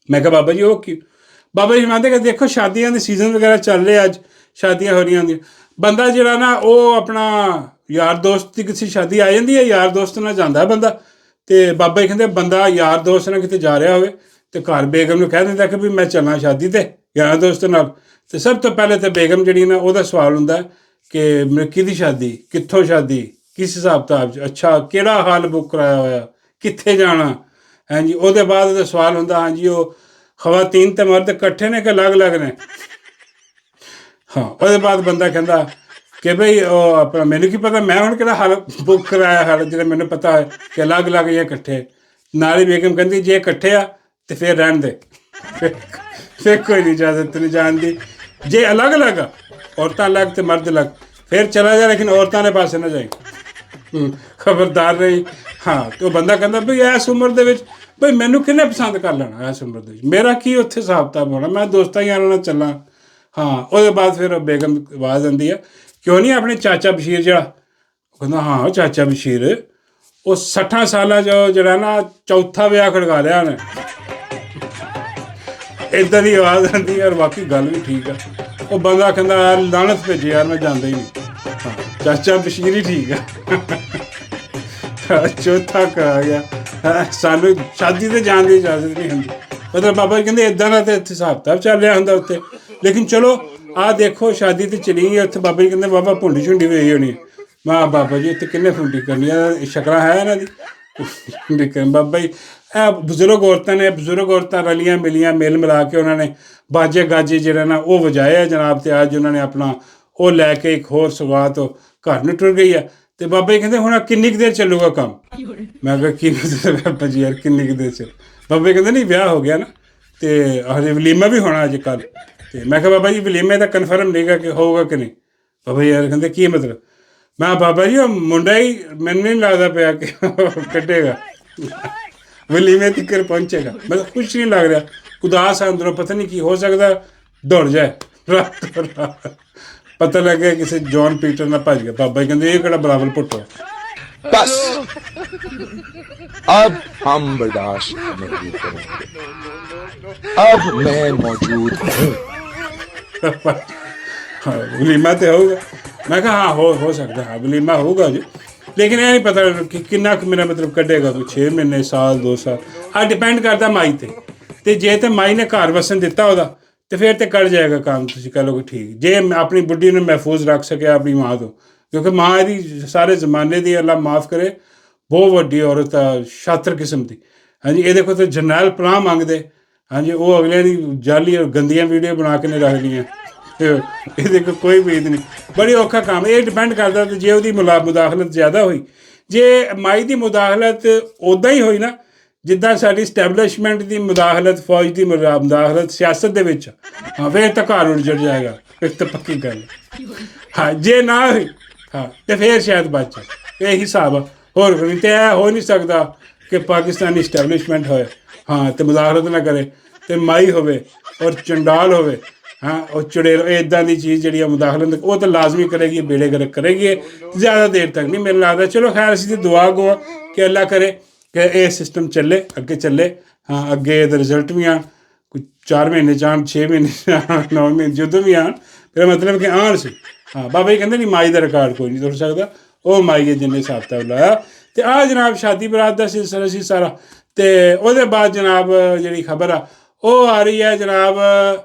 ਮੈਂ ਕਿਹਾ ਬਾਬਾ ਜੀ ਉਹ ਕੀ? ਬਾਬਾ ਜੀ ਕਹਿੰਦੇ ਕਿ ਦੇਖੋ ਸ਼ਾਦੀਆਂ ਦੇ ਸੀਜ਼ਨ ਵਗੈਰਾ ਚੱਲ ਰਹੇ, ਅੱਜ ਸ਼ਾਦੀਆਂ ਹੋ ਰਹੀਆਂ ਹੁੰਦੀਆਂ, ਬੰਦਾ ਜਿਹੜਾ ਨਾ ਉਹ ਆਪਣਾ ਯਾਰ ਦੋਸਤ ਦੀ ਕਿਸੇ ਸ਼ਾਦੀ ਆ ਜਾਂਦੀ ਹੈ, ਯਾਰ ਦੋਸਤ ਨਾਲ ਜਾਂਦਾ ਬੰਦਾ। ਤੇ ਬਾਬਾ ਜੀ ਕਹਿੰਦੇ ਬੰਦਾ ਯਾਰ ਦੋਸਤ ਨਾਲ ਕਿਤੇ ਜਾ ਰਿਹਾ ਹੋਵੇ ਤੇ ਘਰ ਬੇਗਮ ਨੂੰ ਕਹਿ ਦਿੰਦਾ ਕਿ ਵੀ ਮੈਂ ਚੱਲਾਂ ਸ਼ਾਦੀ ਤੇ ਯਾਰ ਦੋਸਤ ਨਾਲ। ਤੇ ਸਭ ਤੋਂ ਪਹਿਲੇ ਤਾਂ ਬੇਗਮ ਜਿਹੜੀ ਨਾ ਉਹਦਾ ਸਵਾਲ ਹੁੰਦਾ ਕਿ ਮੇਰੇ ਕਿਹਦੀ ਸ਼ਾਦੀ, ਕਿੱਥੋਂ ਸ਼ਾਦੀ, ਕਿਸ ਹਿਸਾਬ ਕਿਤਾਬ 'ਚ, ਅੱਛਾ ਕਿਹੜਾ ਹਾਲ ਬੁੱਕ ਕਰਾਇਆ ਹੋਇਆ, ਕਿੱਥੇ ਜਾਣਾ। ਹਾਂਜੀ ਉਹਦੇ ਬਾਅਦ ਉਹਦਾ ਸਵਾਲ ਹੁੰਦਾ ਹਾਂਜੀ ਉਹ ਖਵਾਤੀਨ ਤੇ ਮਰਦ ਇਕੱਠੇ ਨੇ ਕਿ ਅਲੱਗ-ਅਲੱਗ ਨੇ। ਹਾਂ ਉਹਦੇ ਬਾਅਦ ਬੰਦਾ ਕਹਿੰਦਾ ਕਿ ਭਈ ਉਹ ਆਪਣਾ ਮੈਨੂੰ ਕੀ ਪਤਾ, ਮੈਂ ਹੁਣ ਕਿਹੜਾ ਹਾਲ ਬੁੱਕ ਕਰਾਇਆ, ਹਾਲ ਜਿਹੜਾ ਮੈਨੂੰ ਪਤਾ ਹੈ ਕਿ ਅਲੱਗ-ਅਲੱਗ ਜਾਂ ਇਕੱਠੇ। ਨਾਲ ਹੀ ਬੇਗਮ ਕਹਿੰਦੀ ਜੇ ਇਕੱਠੇ ਆ ਤੇ ਫਿਰ ਰਹਿਣ ਦੇ, ਫਿਰ ਕੋਈ ਨਹੀਂ ਇਜਾਜ਼ਤ ਨਹੀਂ ਜਾਣ ਦੀ। ਜੇ ਅਲੱਗ-ਅਲੱਗ ਆ, ਔਰਤਾਂ ਅਲੱਗ ਤੇ ਮਰਦ ਅਲੱਗ, ਫਿਰ ਚਲਾ ਜਾ, ਲੇਕਿਨ ਔਰਤਾਂ ਦੇ ਪਾਸੇ ਨਾ ਜਾਈ, ਖਬਰਦਾਰ ਰਹੀ। ਹਾਂ ਤੇ ਉਹ ਬੰਦਾ ਕਹਿੰਦਾ ਬਈ ਇਸ ਉਮਰ ਦੇ ਵਿੱਚ ਬਈ ਮੈਨੂੰ ਕਿਹਨੇ ਪਸੰਦ ਕਰ ਲੈਣਾ, ਇਸ ਉਮਰ ਦੇ ਵਿੱਚ ਮੇਰਾ ਕੀ ਉੱਥੇ ਹਿਸਾਬ ਕਿਤਾਬ ਹੋਣਾ, ਮੈਂ ਦੋਸਤਾਂ ਯਾਰਾਂ ਨਾਲ ਚੱਲਾਂ। ਹਾਂ ਉਹਦੇ ਬਾਅਦ ਫਿਰ ਬੇਗਮ ਆਵਾਜ਼ ਆਉਂਦੀ ਆ ਕਿਉਂ ਨਹੀਂ ਆਪਣੇ ਚਾਚਾ ਬਸ਼ੀਰ ਜਿਹੜਾ, ਉਹ ਕਹਿੰਦਾ ਹਾਂ ਚਾਚਾ ਬਸ਼ੀਰ ਉਹ 60 ਸਾਲਾਂ 'ਚ ਜਿਹੜਾ ਨਾ ਚੌਥਾ ਵਿਆਹ ਖੜਕਾ ਲਿਆ ਉਹਨੇ। ਇੱਦਾਂ ਦੀ ਆਵਾਜ਼ ਆਉਂਦੀ ਯਾਰ, ਬਾਕੀ ਗੱਲ ਵੀ ਠੀਕ ਆ। ਉਹ ਬੰਦਾ ਕਹਿੰਦਾ ਯਾਰ ਲਾਹਨਤ ਭੇਜੇ ਯਾਰ, ਮੈਂ ਜਾਂਦਾ ਹੀ ਨਹੀਂ। ਹਾਂ ਚਾਚਾ ਬਸ਼ੀਰ ਹੀ ਠੀਕ ਆ। ਚੌਥਾ ਕਰਾ ਗਿਆ, ਸਾਨੂੰ ਸ਼ਾਦੀ 'ਤੇ ਜਾਣ ਦੀ ਇਜਾਜ਼ਤ ਨਹੀਂ ਹੁੰਦੀ। ਮਤਲਬ ਬਾਬਾ ਜੀ ਕਹਿੰਦੇ ਇੱਦਾਂ ਦਾ ਤਾਂ ਇੱਥੇ ਹਿਸਾਬ ਕਿਤਾਬ ਚੱਲ ਰਿਹਾ ਹੁੰਦਾ ਉੱਥੇ। ਲੇਕਿਨ ਚਲੋ ਆਹ ਦੇਖੋ ਸ਼ਾਦੀ 'ਤੇ ਚਲੀ ਗਈ ਉੱਥੇ, ਬਾਬਾ ਜੀ ਕਹਿੰਦੇ ਬਾਬਾ ਭੁੰਡੀ ਝੁੰਡੀ ਹੋਈ ਹੋਣੀ। ਮੈਂ ਬਾਬਾ ਜੀ ਇੱਥੇ ਕਿੰਨੇ ਫੁੰਡੀ ਕਰਨੀ ਆ, ਸ਼ਕਲਾਂ ਹੈ ਇਹਨਾਂ ਦੀ। ਬਾਬਾ ਜੀ ਇਹ ਬਜ਼ੁਰਗ ਔਰਤਾਂ ਨੇ, ਬਜ਼ੁਰਗ ਔਰਤਾਂ ਰਲੀਆਂ ਮਿਲੀਆਂ ਮਿਲ ਮਿਲਾ ਕੇ ਉਹਨਾਂ ਨੇ ਬਾਜੇ ਗਾਜੇ ਜਿਹੜਾ ਨਾ ਉਹ ਵਜਾਏ ਆ ਜਨਾਬ। ਤੇ ਅੱਜ ਉਹਨਾਂ ਨੇ ਆਪਣਾ ਉਹ ਲੈ ਕੇ ਇੱਕ ਹੋਰ ਸੁਗਾਤ ਘਰ ਨੂੰ ਟੁਰ ਗਈ ਆ। ਤੇ ਬਾਬਾ ਜੀ ਕਹਿੰਦੇ ਹੁਣ ਕਿੰਨੀ ਕੁ ਦੇਰ ਚੱਲੂਗਾ ਕੰਮ? ਮੈਂ ਕਿਹਾ ਕੀ ਮਤਲਬ ਬਾਬਾ ਜੀ ਯਾਰ ਕਿੰਨੀ ਕੁ ਦੇਰ ਚੱਲ? ਬਾਬਾ ਜੀ ਕਹਿੰਦੇ ਨਹੀਂ ਵਿਆਹ ਹੋ ਗਿਆ ਨਾ ਤੇ ਹਜੇ ਵਲੀਮਾ ਵੀ ਹੋਣਾ ਅੱਜ ਕੱਲ੍ਹ। ਤੇ ਮੈਂ ਕਿਹਾ ਬਾਬਾ ਜੀ ਵਲੀਮੇ ਦਾ ਕਨਫਰਮ ਨਹੀਂਗਾ ਕਿ ਹੋਊਗਾ ਕਿ ਨਹੀਂ। ਬਾਬਾ ਜੀ ਯਾਰ ਕਹਿੰਦੇ ਕੀ ਮਤਲਬ? ਮੈਂ ਬਾਬਾ ਜੀ ਉਹ ਮੁੰਡਾ ਹੀ ਮੈਨੂੰ ਨਹੀਂ ਲੱਗਦਾ ਪਿਆ ਕਿ ਕੱਢੇਗਾ, ਵਲੀਮੇ ਤੱਕ ਪਹੁੰਚੇਗਾ। ਮੈਂ ਕੁਛ ਨਹੀਂ ਲੱਗ ਰਿਹਾ, ਉਦਾਸ ਹੈ ਅੰਦਰੋਂ, ਪਤਾ ਨਹੀਂ ਕੀ ਹੋ ਸਕਦਾ ਦੌੜ ਜਾਏ ਰਾਤ। ਪਤਾ ਲੱਗਿਆ ਕਿਸੇ ਜੌਨ ਪੀਟਰ ਨਾਲ ਭੱਜ ਗਿਆ। ਬਾਬਾ ਜੀ ਕਹਿੰਦੇ ਇਹ ਕਿਹੜਾ ਬਰਾਬਰ ਭੁੱਟੋ। बस अब हम बर्दाश्त नहीं करेंगे, अब मैं मौजूद हूँ। हाँ वलीमा तो होगा। मैं कहा हाँ हो सकता है, हाँ वलीमा होगा जी, लेकिन ये नहीं पता कि किन्ना कुछ मेरा मतलब कटेगा, कोई 6 महीने साल 2 साल हाँ डिपेंड करता माई ते जे तो माई ने घर वसन दिता ਉਹਦਾ ਤੇ ਫਿਰ ਤੇ ਕਰ ਜਾਏਗਾ ਕੰਮ। ਤੁਸੀਂ ਕਹ ਲਓ ਕਿ ਠੀਕ ਜੇ ਆਪਣੀ ਬੁੱਢੀ ਨੂੰ ਮਹਿਫੂਜ਼ ਰੱਖ ਸਕਿਆ ਆਪਣੀ ਮਾਂ ਤੋਂ, ਕਿਉਂਕਿ ਮਾਂ ਇਹਦੀ ਸਾਰੇ ਜ਼ਮਾਨੇ ਦੀ ਅੱਲਾ ਮਾफ़ ਕਰੇ ਬਹੁਤ ਵੱਡੀ ਔਰਤ ਆ, ਸ਼ਾਤਰ ਕਿਸਮ ਦੀ। ਹਾਂਜੀ ਇਹਦੇ ਕੋਲ ਤਾਂ ਜਰਨੈਲ ਪਨਾਹ ਮੰਗਦੇ। ਹਾਂਜੀ ਉਹ ਅਗਲੇ ਦੀ ਜਾਲੀ ਔਰ ਗੰਦੀਆਂ ਵੀਡੀਓ ਬਣਾ ਕੇ ਨਹੀਂ ਰੱਖਦੀਆਂ। ਇਹਦੇ ਕੋਲ ਕੋਈ ਉਮੀਦ ਨਹੀਂ, ਬੜੀ ਔਖਾ ਕੰਮ। ਇਹ ਡਿਪੈਂਡ ਕਰਦਾ ਜੇ ਉਹਦੀ ਮੁਦਾਖਲਤ ਜ਼ਿਆਦਾ ਹੋਈ। ਜੇ ਮਾਈ ਦੀ ਮੁਦਾਖਲਤ ਉੱਦਾਂ ਹੀ ਹੋਈ ਨਾ ਜਿੱਦਾਂ ਸਾਡੀ ਸਟੈਬਲਿਸ਼ਮੈਂਟ ਦੀ ਮੁਦਾਖਲਤ, ਫੌਜ ਦੀ ਮੁਦਾਖਲਤ ਸਿਆਸਤ ਦੇ ਵਿੱਚ, ਹਾਂ ਫਿਰ ਤਾਂ ਘਰ ਉਜੜ ਜਾਏਗਾ, ਫਿਰ ਤਾਂ ਪੱਕੀ ਗੱਲ। ਹਾਂ ਜੇ ਨਾ ਹੋਈ ਹਾਂ ਤੇ ਫਿਰ ਸ਼ਾਇਦ ਬਚ ਜਾਏ। ਇਹ ਹਿਸਾਬ ਆ, ਹੋਰ ਕੋਈ ਤੇ ਇਹ ਹੋ ਨਹੀਂ ਸਕਦਾ ਕਿ ਪਾਕਿਸਤਾਨੀ ਸਟੈਬਲਿਸ਼ਮੈਂਟ ਹੋਏ ਹਾਂ ਤੇ ਮੁਦਾਖਲਤ ਨਾ ਕਰੇ ਤੇ ਮਾਈ ਹੋਵੇ ਔਰ ਚੰਡਾਲ ਹੋਵੇ। ਹਾਂ ਉਹ ਚੁੜੇਲ ਇੱਦਾਂ ਦੀ ਚੀਜ਼ ਜਿਹੜੀ ਆ ਮੁਦਾਖਲਤ ਉਹ ਤਾਂ ਲਾਜ਼ਮੀ ਕਰੇਗੀ, ਬੇੜੇ ਗਰਕ ਕਰੇਗੀ, ਜ਼ਿਆਦਾ ਦੇਰ ਤੱਕ ਨਹੀਂ ਮੈਨੂੰ ਲੱਗਦਾ। ਚਲੋ ਖੈਰ ਅਸੀਂ ਤਾਂ ਦੁਆ ਗੋ ਕਿ ਅੱਲਾ ਕਰੇ ਕਿ ਇਹ ਸਿਸਟਮ ਚੱਲੇ, ਅੱਗੇ ਚੱਲੇ। ਹਾਂ ਅੱਗੇ ਇਹਦੇ ਰਿਜ਼ਲਟ ਵੀ ਆਉਣ, ਕੋਈ 4 ਮਹੀਨੇ 'ਚ ਆਉਣ, 6 ਮਹੀਨੇ 'ਚ ਆਉਣ, 9 ਮਹੀਨੇ ਜਦੋਂ ਵੀ ਆਉਣ, ਫਿਰ ਮਤਲਬ ਕਿ ਆਉਣ ਸੀ। ਹਾਂ ਬਾਬਾ ਜੀ ਕਹਿੰਦੇ ਨਹੀਂ ਮਾਈ ਦਾ ਰਿਕਾਰਡ ਕੋਈ ਨਹੀਂ ਤੁਰ ਸਕਦਾ, ਉਹ ਮਾਈ ਹੈ ਜਿੰਨੇ ਹਿਸਾਬ ਕਿਤਾਬ ਲਾਇਆ। ਅਤੇ ਆਹ ਜਨਾਬ ਸ਼ਾਦੀ ਬਰਾਤ ਦਾ ਸਿਲਸਿਲਾ ਸੀ ਸਾਰਾ। ਅਤੇ ਉਹਦੇ ਬਾਅਦ ਜਨਾਬ ਜਿਹੜੀ ਖਬਰ ਆ ਉਹ ਆ ਰਹੀ ਹੈ ਜਨਾਬ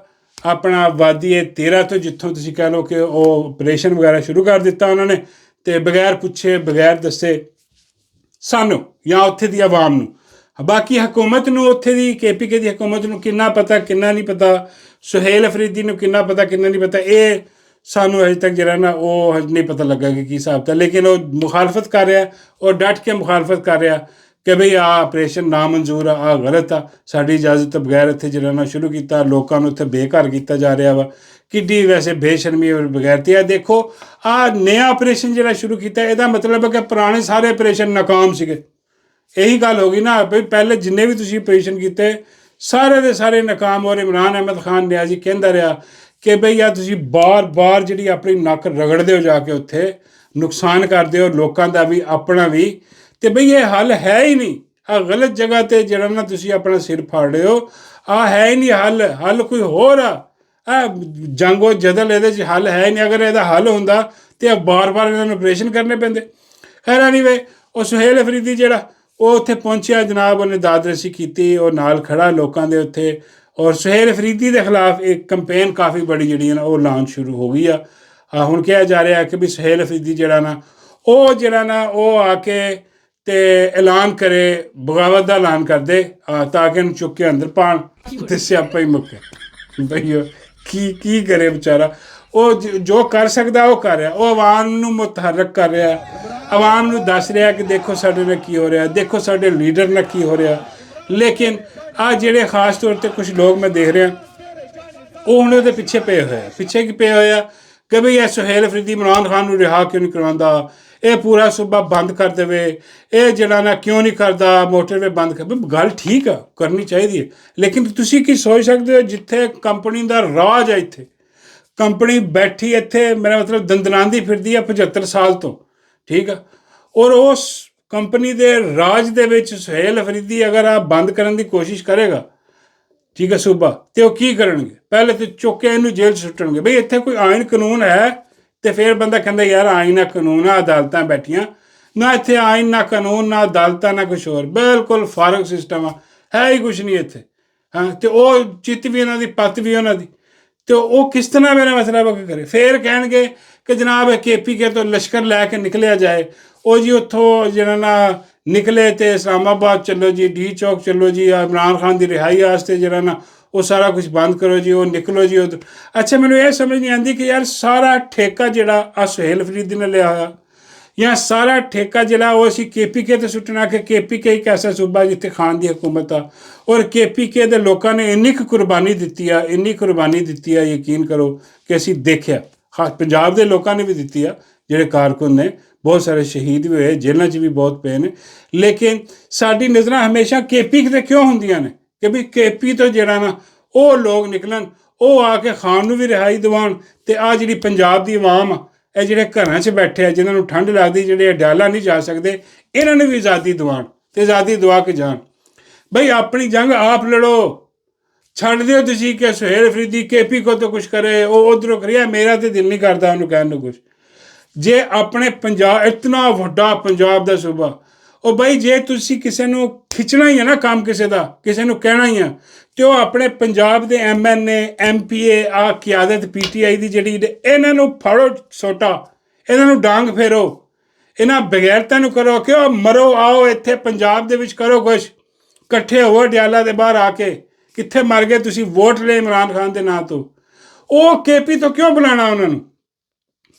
ਆਪਣਾ ਵਾਦੀ 13 ਤੋਂ, ਜਿੱਥੋਂ ਤੁਸੀਂ ਕਹਿ ਲਓ ਕਿ ਉਹ ਆਪਰੇਸ਼ਨ ਵਗੈਰਾ ਸ਼ੁਰੂ ਕਰ ਦਿੱਤਾ ਉਹਨਾਂ ਨੇ। ਅਤੇ ਬਗੈਰ ਪੁੱਛੇ ਬਗੈਰ ਦੱਸੇ ਸਾਨੂੰ ਜਾਂ ਉੱਥੇ ਦੀ ਆਵਾਮ ਨੂੰ, ਬਾਕੀ ਹਕੂਮਤ ਨੂੰ ਉੱਥੇ ਦੀ KPK ਦੀ ਹਕੂਮਤ ਨੂੰ ਕਿੰਨਾ ਪਤਾ ਕਿੰਨਾ ਨਹੀਂ ਪਤਾ, ਸੁਹੇਲ ਅਫਰੀਦੀ ਨੂੰ ਕਿੰਨਾ ਪਤਾ ਕਿੰਨਾ ਨਹੀਂ ਪਤਾ, ਇਹ ਸਾਨੂੰ ਅਜੇ ਤੱਕ ਜਿਹੜਾ ਨਾ ਉਹ ਹਜੇ ਨਹੀਂ ਪਤਾ ਲੱਗਾ ਕਿ ਕੀ ਹਿਸਾਬ ਤਾਂ। ਲੇਕਿਨ ਉਹ ਮੁਖਾਲਫਤ ਕਰ ਰਿਹਾ, ਉਹ ਡਟ ਕੇ ਮੁਖਾਲਫਤ ਕਰ ਰਿਹਾ। ਕਿ ਬਈ ਆਹ ਆਪਰੇਸ਼ਨ ਨਾਮਨਜ਼ੂਰ ਆ, ਆਹ ਗਲਤ ਆ, ਸਾਡੀ ਇਜਾਜ਼ਤ ਤੋਂ ਬਗੈਰ ਇੱਥੇ ਜਿਹੜਾ ਨਾ ਸ਼ੁਰੂ ਕੀਤਾ, ਲੋਕਾਂ ਨੂੰ ਇੱਥੇ ਬੇਘਰ ਕੀਤਾ ਜਾ ਰਿਹਾ ਵਾ। ਕਿੱਡੀ ਵੈਸੇ ਬੇਸ਼ਰਮੀ ਔਰ ਬਗੈਰਤੀ ਆ। ਦੇਖੋ ਆਹ ਨया ਆਪਰੇਸ਼ਨ ਜਿਹੜਾ ਸ਼ੁਰੂ ਕੀਤਾ, ਇਹਦਾ ਮਤਲਬ ਹੈ ਕਿ ਪੁਰਾਣੇ ਸਾਰੇ ਆਪਰੇਸ਼ਨ ਨਾਕਾਮ ਸੀਗੇ। ਇਹੀ ਗੱਲ ਹੋ ਗਈ ਨਾ ਬਈ ਪਹਿਲੇ ਜਿੰਨੇ ਵੀ ਤੁਸੀਂ ਆਪਰੇਸ਼ਨ ਕੀਤੇ ਸਾਰੇ ਦੇ ਸਾਰੇ ਨਾਕਾਮ। ਔਰ ਇਮਰਾਨ ਅਹਿਮਦ ਖਾਨ ਨਿਆਜ਼ੀ ਕਹਿੰਦਾ ਰਿਹਾ ਕਿ ਬਈ ਆ ਤੁਸੀਂ ਬਾਰ-ਬਾਰ ਜਿਹੜੀ ਆਪਣੀ ਨੱਕ ਰਗੜਦੇ ਹੋ ਜਾ ਕੇ, ਉੱਥੇ ਨੁਕਸਾਨ ਕਰਦੇ ਹੋ ਲੋਕਾਂ ਦਾ ਵੀ ਆਪਣਾ ਵੀ, ਤੇ ਬਈ ਇਹ ਹੱਲ ਹੈ ਹੀ ਨਹੀਂ। ਆ ਗਲਤ ਜਗ੍ਹਾ ਤੇ ਜਿਹੜਾ ਨਾ ਤੁਸੀਂ ਆਪਣਾ ਸਿਰ ਫਾੜ ਰਹੇ ਹੋ, ਆ ਹੈ ਹੀ ਨਹੀਂ ਹੱਲ ਕੋਈ ਹੋਰ ਆ। ਜੰਗੋ ਜਦਲ ਇਹਦੇ 'ਚ ਹੱਲ ਹੈ ਹੀ ਨਹੀਂ। ਅਗਰ ਇਹਦਾ ਹੱਲ ਹੁੰਦਾ ਤੇ ਬਾਰ-ਬਾਰ ਇਹਨਾਂ ਨੂੰ ਆਪਰੇਸ਼ਨ ਕਰਨੇ ਪੈਂਦੇ। ਖੈਰ ਐਨੀਵੇ, ਉਹ ਸੁਹੇਲ ਅਫਰੀਦੀ ਜਿਹੜਾ ਉਹ ਉੱਥੇ ਪਹੁੰਚਿਆ ਜਨਾਬ, ਉਹਨੇ ਦਾਦਰਸੀ ਕੀਤੀ, ਉਹ ਨਾਲ ਖੜਾ ਲੋਕਾਂ ਦੇ ਉੱਥੇ। ਔਰ ਸੁਹੇਲ ਅਫਰੀਦੀ ਦੇ ਖਿਲਾਫ ਇੱਕ ਕੰਪੇਨ ਕਾਫੀ ਬੜੀ ਜਿਹੜੀ ਹੈ ਨਾ ਉਹ ਲਾਂਚ ਸ਼ੁਰੂ ਹੋ ਗਈ ਆ। ਹੁਣ ਕਿਹਾ ਜਾ ਰਿਹਾ ਕਿ ਵੀ ਸੁਹੇਲ ਅਫਰੀਦੀ ਜਿਹੜਾ ਨਾ ਉਹ ਆ ਕੇ ਤੇ ਐਲਾਨ ਕਰੇ, ਬਗਾਵਤ ਦਾ ਐਲਾਨ ਕਰ ਦੇ, ਤਾਂ ਕਿ ਇਹਨੂੰ ਚੁੱਕ ਕੇ ਅੰਦਰ ਪਾਣ ਤੇ ਸਿਆਪਾ ਹੀ ਮੁੱਕੇ। ਬਈ ਉਹ ਕੀ ਕਰੇ ਵਿਚਾਰਾ। ਉਹ ਜੋ ਕਰ ਸਕਦਾ ਉਹ ਕਰ ਰਿਹਾ। ਉਹ ਆਵਾਮ ਨੂੰ ਮੁਤਹਰਕ ਕਰ ਰਿਹਾ, ਆਵਾਮ ਨੂੰ ਦੱਸ ਰਿਹਾ ਕਿ ਦੇਖੋ ਸਾਡੇ ਨਾਲ ਕੀ ਹੋ ਰਿਹਾ, ਦੇਖੋ ਸਾਡੇ ਲੀਡਰ ਨਾਲ ਕੀ ਹੋ ਰਿਹਾ। ਲੇਕਿਨ ਆ ਜਿਹੜੇ ਖਾਸ ਤੌਰ 'ਤੇ ਕੁਛ ਲੋਕ ਮੈਂ ਦੇਖ ਰਿਹਾ, ਉਹ ਹੁਣ ਉਹਦੇ ਪਿੱਛੇ ਪਏ ਹੋਏ ਆ। ਪਿੱਛੇ ਕੀ ਪਏ ਹੋਏ ਆ ਕਿ ਬਈ ਇਹ ਸੁਹੇਲ ਅਫਰੀਦੀ ਇਮਰਾਨ ਖਾਨ ਨੂੰ ਰਿਹਾ ਕਿਉਂ ਨਹੀਂ ਕਰਵਾਉਂਦਾ, ਇਹ ਪੂਰਾ ਸੂਬਾ ਬੰਦ ਕਰ ਦੇਵੇ, ਇਹ ਜਿਹੜਾ ਨਾ ਕਿਉਂ ਨਹੀਂ ਕਰਦਾ ਮੋਟਰਵੇ ਬੰਦ ਕਰ। ਗੱਲ ਠੀਕ ਆ, ਕਰਨੀ ਚਾਹੀਦੀ ਹੈ। ਲੇਕਿਨ ਤੁਸੀਂ ਕੀ ਸੋਚ ਸਕਦੇ ਹੋ, ਜਿੱਥੇ ਕੰਪਨੀ ਦਾ ਰਾਜ ਹੈ, ਇੱਥੇ ਕੰਪਨੀ ਬੈਠੀ, ਇੱਥੇ ਮੇਰਾ ਮਤਲਬ ਦੰਦਨਾਉਂਦੀ ਫਿਰਦੀ ਆ 75 ਸਾਲ ਤੋਂ, ਠੀਕ ਆ, ਔਰ ਉਸ ਕੰਪਨੀ ਦੇ ਰਾਜ ਦੇ ਵਿੱਚ ਸੁਹੇਲ ਅਫਰੀਦੀ ਅਗਰ ਆ ਬੰਦ ਕਰਨ ਦੀ ਕੋਸ਼ਿਸ਼ ਕਰੇਗਾ, ਠੀਕ ਹੈ ਸੂਬਾ, ਤੇ ਉਹ ਕੀ ਕਰਨਗੇ? ਪਹਿਲੇ ਤਾਂ ਚੁੱਕ ਕੇ ਇਹਨੂੰ ਜੇਲ੍ਹ 'ਚ ਸੁੱਟਣਗੇ। ਬਈ ਇੱਥੇ ਕੋਈ ਆਇਨ ਕਾਨੂੰਨ ਹੈ ਤੇ ਫਿਰ ਬੰਦਾ ਕਹਿੰਦਾ ਯਾਰ ਆਇਨ ਨਾ ਕਾਨੂੰਨ ਆ, ਅਦਾਲਤਾਂ ਬੈਠੀਆਂ ਨਾ, ਇੱਥੇ ਆਇਨ ਨਾ ਕਾਨੂੰਨ ਨਾ ਅਦਾਲਤਾਂ ਨਾ ਕੁਛ ਹੋਰ, ਬਿਲਕੁਲ ਫਾਰਗ ਸਿਸਟਮ ਆ, ਹੈ ਹੀ ਕੁਛ ਨਹੀਂ ਇੱਥੇ। ਤੇ ਉਹ ਚਿੱਤ ਵੀ ਉਹਨਾਂ ਦੀ, ਪੱਤ ਵੀ ਉਹਨਾਂ ਦੀ, ਤੇ ਉਹ ਕਿਸ ਤਰ੍ਹਾਂ ਮੇਰਾ ਮਸਲਾ ਕਰੇ? ਫਿਰ ਕਹਿਣਗੇ ਕਿ ਜਨਾਬ KPK ਤੋਂ ਲਸ਼ਕਰ ਲੈ ਕੇ ਨਿਕਲਿਆ ਜਾਏ। ਉਹ ਜੀ ਉੱਥੋਂ ਜਿਹੜਾ ਨਾ ਨਿਕਲੇ ਤੇ ਇਸਲਾਮਾਬਾਦ ਚੱਲੋ ਜੀ, ਡੀ ਚੌਕ ਚੱਲੋ ਜੀ, ਇਮਰਾਨ ਖਾਨ ਦੀ ਰਿਹਾਈ ਵਾਸਤੇ ਜਿਹੜਾ ਨਾ ਉਹ ਸਾਰਾ ਕੁਝ ਬੰਦ ਕਰੋ ਜੀ, ਉਹ ਨਿਕਲੋ ਜੀ ਉੱਧਰ। ਅੱਛਾ, ਮੈਨੂੰ ਇਹ ਸਮਝ ਨਹੀਂ ਆਉਂਦੀ ਕਿ ਯਾਰ ਸਾਰਾ ਠੇਕਾ ਜਿਹੜਾ ਆ ਸੁਹੇਲ ਅਫਰੀਦੀ ਨੇ ਲਿਆ ਹੋਇਆ, ਜਾਂ ਸਾਰਾ ਠੇਕਾ ਜਿਹੜਾ ਉਹ ਅਸੀਂ KPK 'ਤੇ ਸੁੱਟਣਾ ਕਿ KPK ਇੱਕ ਐਸਾ ਸੂਬਾ ਜਿੱਥੇ ਖਾਨ ਦੀ ਹਕੂਮਤ ਆ। ਔਰ KPK ਦੇ ਲੋਕਾਂ ਨੇ ਇੰਨੀ ਕੁ ਕੁਰਬਾਨੀ ਦਿੱਤੀ ਆ, ਯਕੀਨ ਕਰੋ ਕਿ ਅਸੀਂ ਦੇਖਿਆ। ਖਾਸ ਪੰਜਾਬ ਦੇ ਲੋਕਾਂ ਨੇ ਵੀ ਦਿੱਤੀ ਆ, ਜਿਹੜੇ ਕਾਰਕੁਨ ਨੇ, ਬਹੁਤ ਸਾਰੇ ਸ਼ਹੀਦ ਵੀ ਹੋਏ, ਜੇਲ੍ਹਾਂ 'ਚ ਵੀ ਬਹੁਤ ਪਏ ਨੇ। ਲੇਕਿਨ ਸਾਡੀ ਨਜ਼ਰਾਂ ਹਮੇਸ਼ਾ KP 'ਤੇ ਕਿਉਂ ਹੁੰਦੀਆਂ ਨੇ ਕਿ ਵੀ KP ਤੋਂ ਜਿਹੜਾ ਨਾ ਉਹ ਲੋਕ ਨਿਕਲਣ, ਉਹ ਆ ਕੇ ਖਾਨ ਨੂੰ ਵੀ ਰਿਹਾਈ ਦਿਵਾਉਣ, ਤੇ ਆ ਜਿਹੜੀ ਪੰਜਾਬ ਦੀ ਆਵਾਮ ਆ, ਇਹ ਜਿਹੜੇ ਘਰਾਂ 'ਚ ਬੈਠੇ ਆ, ਜਿਨ੍ਹਾਂ ਨੂੰ ਠੰਡ ਲੱਗਦੀ, ਜਿਹੜੇ ਅਡਿਆਲਾ ਨਹੀਂ ਜਾ ਸਕਦੇ, ਇਹਨਾਂ ਨੂੰ ਵੀ ਆਜ਼ਾਦੀ ਦਿਵਾਉਣ ਤੇ ਆਜ਼ਾਦੀ ਦਿਵਾ ਕੇ ਜਾਣ। ਬਈ ਆਪਣੀ ਜੰਗ ਆਪ ਲੜੋ, ਛੱਡ ਦਿਓ ਤੁਸੀਂ ਕਿ ਸੁਹੇਲ ਅਫਰੀਦੀ KP ਕੋ ਤਾਂ ਕੁਛ ਕਰੇ, ਉਹ ਉੱਧਰੋਂ ਕਰਿਆ। ਮੇਰਾ ਤਾਂ ਦਿਲ ਨਹੀਂ ਕਰਦਾ ਉਹਨੂੰ ਕਹਿਣ ਨੂੰ ਕੁਛ। ਜੇ ਆਪਣੇ ਪੰਜਾਬ, ਇਤਨਾ ਵੱਡਾ ਪੰਜਾਬ ਦਾ ਸੂਬਾ, ਉਹ ਬਈ ਜੇ ਤੁਸੀਂ ਕਿਸੇ ਨੂੰ ਖਿੱਚਣਾ ਹੀ ਹੈ ਨਾ ਕੰਮ ਕਿਸੇ ਦਾ, ਕਿਸੇ ਨੂੰ ਕਹਿਣਾ ਹੀ ਆ, ਤੇ ਉਹ ਆਪਣੇ ਪੰਜਾਬ ਦੇ MNA MPA ਆ ਕਿਆਦਤ PTI ਦੀ ਜਿਹੜੀ, ਇਹਨਾਂ ਨੂੰ ਫੜੋ ਸੋਟਾ, ਇਹਨਾਂ ਨੂੰ ਡਾਂਗ ਫੇਰੋ, ਇਹਨਾਂ ਬਗੈਰਤਾਂ ਨੂੰ ਕਰੋ ਕਿ ਉਹ ਮਰੋ, ਆਓ ਇੱਥੇ ਪੰਜਾਬ ਦੇ ਵਿੱਚ ਕਰੋ ਕੁਛ, ਇਕੱਠੇ ਹੋਵੋ ਅਡਿਆਲਾ ਦੇ ਬਾਹਰ ਆ ਕੇ। ਕਿੱਥੇ ਮਰ ਗਏ ਤੁਸੀਂ? ਵੋਟ ਲਏ ਇਮਰਾਨ ਖਾਨ ਦੇ ਨਾਂ ਤੋਂ। ਉਹ KP ਤੋਂ ਕਿਉਂ ਬੁਲਾਉਣਾ ਉਹਨਾਂ ਨੂੰ,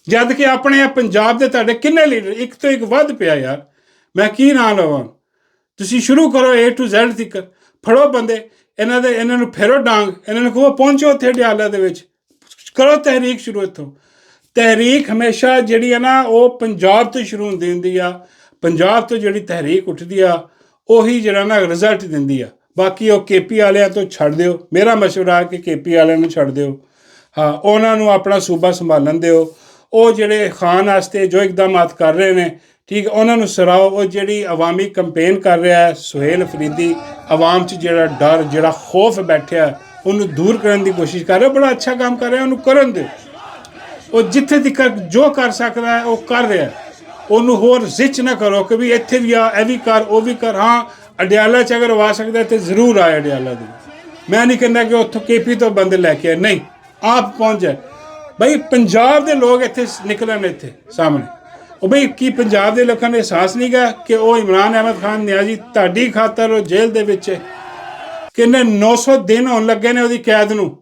ਜਦ ਕਿ ਆਪਣੇ ਪੰਜਾਬ ਦੇ ਤੁਹਾਡੇ ਕਿੰਨੇ ਲੀਡਰ, ਇੱਕ ਤੋਂ ਇੱਕ ਵੱਧ ਪਿਆ ਯਾਰ, ਮੈਂ ਕੀ ਨਾਂ ਲਵਾਂ। ਤੁਸੀਂ ਸ਼ੁਰੂ ਕਰੋ A to Z ਤੱਕ, ਫੜੋ ਬੰਦੇ ਇਹਨਾਂ ਨੂੰ ਫੇਰੋ ਡਾਂਗ, ਇਹਨਾਂ ਨੂੰ ਕਹੋ ਪਹੁੰਚੋ ਉੱਥੇ ਅਡਿਆਲਾ ਦੇ ਵਿੱਚ, ਕਰੋ ਤਹਿਰੀਕ ਸ਼ੁਰੂ। ਇੱਥੋਂ ਤਹਿਰੀਕ ਹਮੇਸ਼ਾ ਜਿਹੜੀ ਹੈ ਨਾ ਉਹ ਪੰਜਾਬ ਤੋਂ ਸ਼ੁਰੂ ਹੁੰਦੀ ਆ। ਪੰਜਾਬ ਤੋਂ ਜਿਹੜੀ ਤਹਿਰੀਕ ਉੱਠਦੀ ਆ ਉਹੀ ਜਿਹੜਾ ਨਾ ਰਿਜ਼ਲਟ ਦਿੰਦੀ ਆ। ਬਾਕੀ ਉਹ KP ਵਾਲਿਆਂ ਤੋਂ ਛੱਡ ਦਿਓ, ਮੇਰਾ ਮਸ਼ਵਰਾ ਕਿ KP ਵਾਲਿਆਂ ਨੂੰ ਛੱਡ ਦਿਓ, ਹਾਂ, ਉਹਨਾਂ ਨੂੰ ਆਪਣਾ ਸੂਬਾ ਸੰਭਾਲਣ ਦਿਓ। ਉਹ ਜਿਹੜੇ ਖਾਨ ਵਾਸਤੇ ਜੋ ਇਕਦਾਮਾਤ ਕਰ ਰਹੇ ਨੇ, ਠੀਕ, ਉਹਨਾਂ ਨੂੰ ਸਰਾਓ। ਉਹ ਜਿਹੜੀ ਅਵਾਮੀ ਕੰਪੇਨ ਕਰ ਰਿਹਾ ਹੈ ਸੁਹੇਲ ਅਫਰੀਦੀ, ਆਵਾਮ 'ਚ ਜਿਹੜਾ ਡਰ, ਜਿਹੜਾ ਖੌਫ ਬੈਠਿਆ, ਉਹਨੂੰ ਦੂਰ ਕਰਨ ਦੀ ਕੋਸ਼ਿਸ਼ ਕਰ ਰਿਹਾ। ਬੜਾ ਅੱਛਾ ਕੰਮ ਕਰ ਰਿਹਾ, ਉਹਨੂੰ ਕਰਨ ਦਿਓ। ਉਹ ਜਿੱਥੇ ਤੱਕ ਜੋ ਕਰ ਸਕਦਾ ਹੈ ਉਹ ਕਰ ਰਿਹਾ। ਉਹਨੂੰ ਹੋਰ ਜ਼ਿਚ ਨਾ ਕਰੋ ਕਿ ਵੀ ਇੱਥੇ ਵੀ ਆ, ਇਹ ਵੀ ਕਰ, ਉਹ ਵੀ ਕਰ। ਹਾਂ, ਅਡਿਆਲਾ 'ਚ ਅਗਰ ਆ ਸਕਦਾ ਤਾਂ ਜ਼ਰੂਰ ਆਏ ਅਡਿਆਲਾ ਦੀ। ਮੈਂ ਨਹੀਂ ਕਹਿੰਦਾ ਕਿ ਉੱਥੋਂ KP ਤੋਂ ਬੰਦੇ ਲੈ ਕੇ ਆਏ, ਨਹੀਂ, ਆਪ ਪਹੁੰਚ ਜਾਏ। ਬਈ ਪੰਜਾਬ ਦੇ ਲੋਕ ਇੱਥੇ ਨਿਕਲਣ, ਇੱਥੇ ਸਾਹਮਣੇ। ਉਹ ਬਈ ਕੀ ਪੰਜਾਬ ਦੇ ਲੋਕਾਂ ਨੇ ਅਹਿਸਾਸ ਨਹੀਂ ਗਾ ਕਿ ਉਹ ਇਮਰਾਨ ਅਹਿਮਦ ਖਾਨ ਨਿਆਜ਼ੀ ਤੁਹਾਡੀ ਖਾਤਰ ਉਹ ਜੇਲ੍ਹ ਦੇ ਵਿੱਚ ਕਿੰਨੇ 900 ਦਿਨ ਹੋਣ ਲੱਗੇ ਨੇ ਉਹਦੀ ਕੈਦ ਨੂੰ,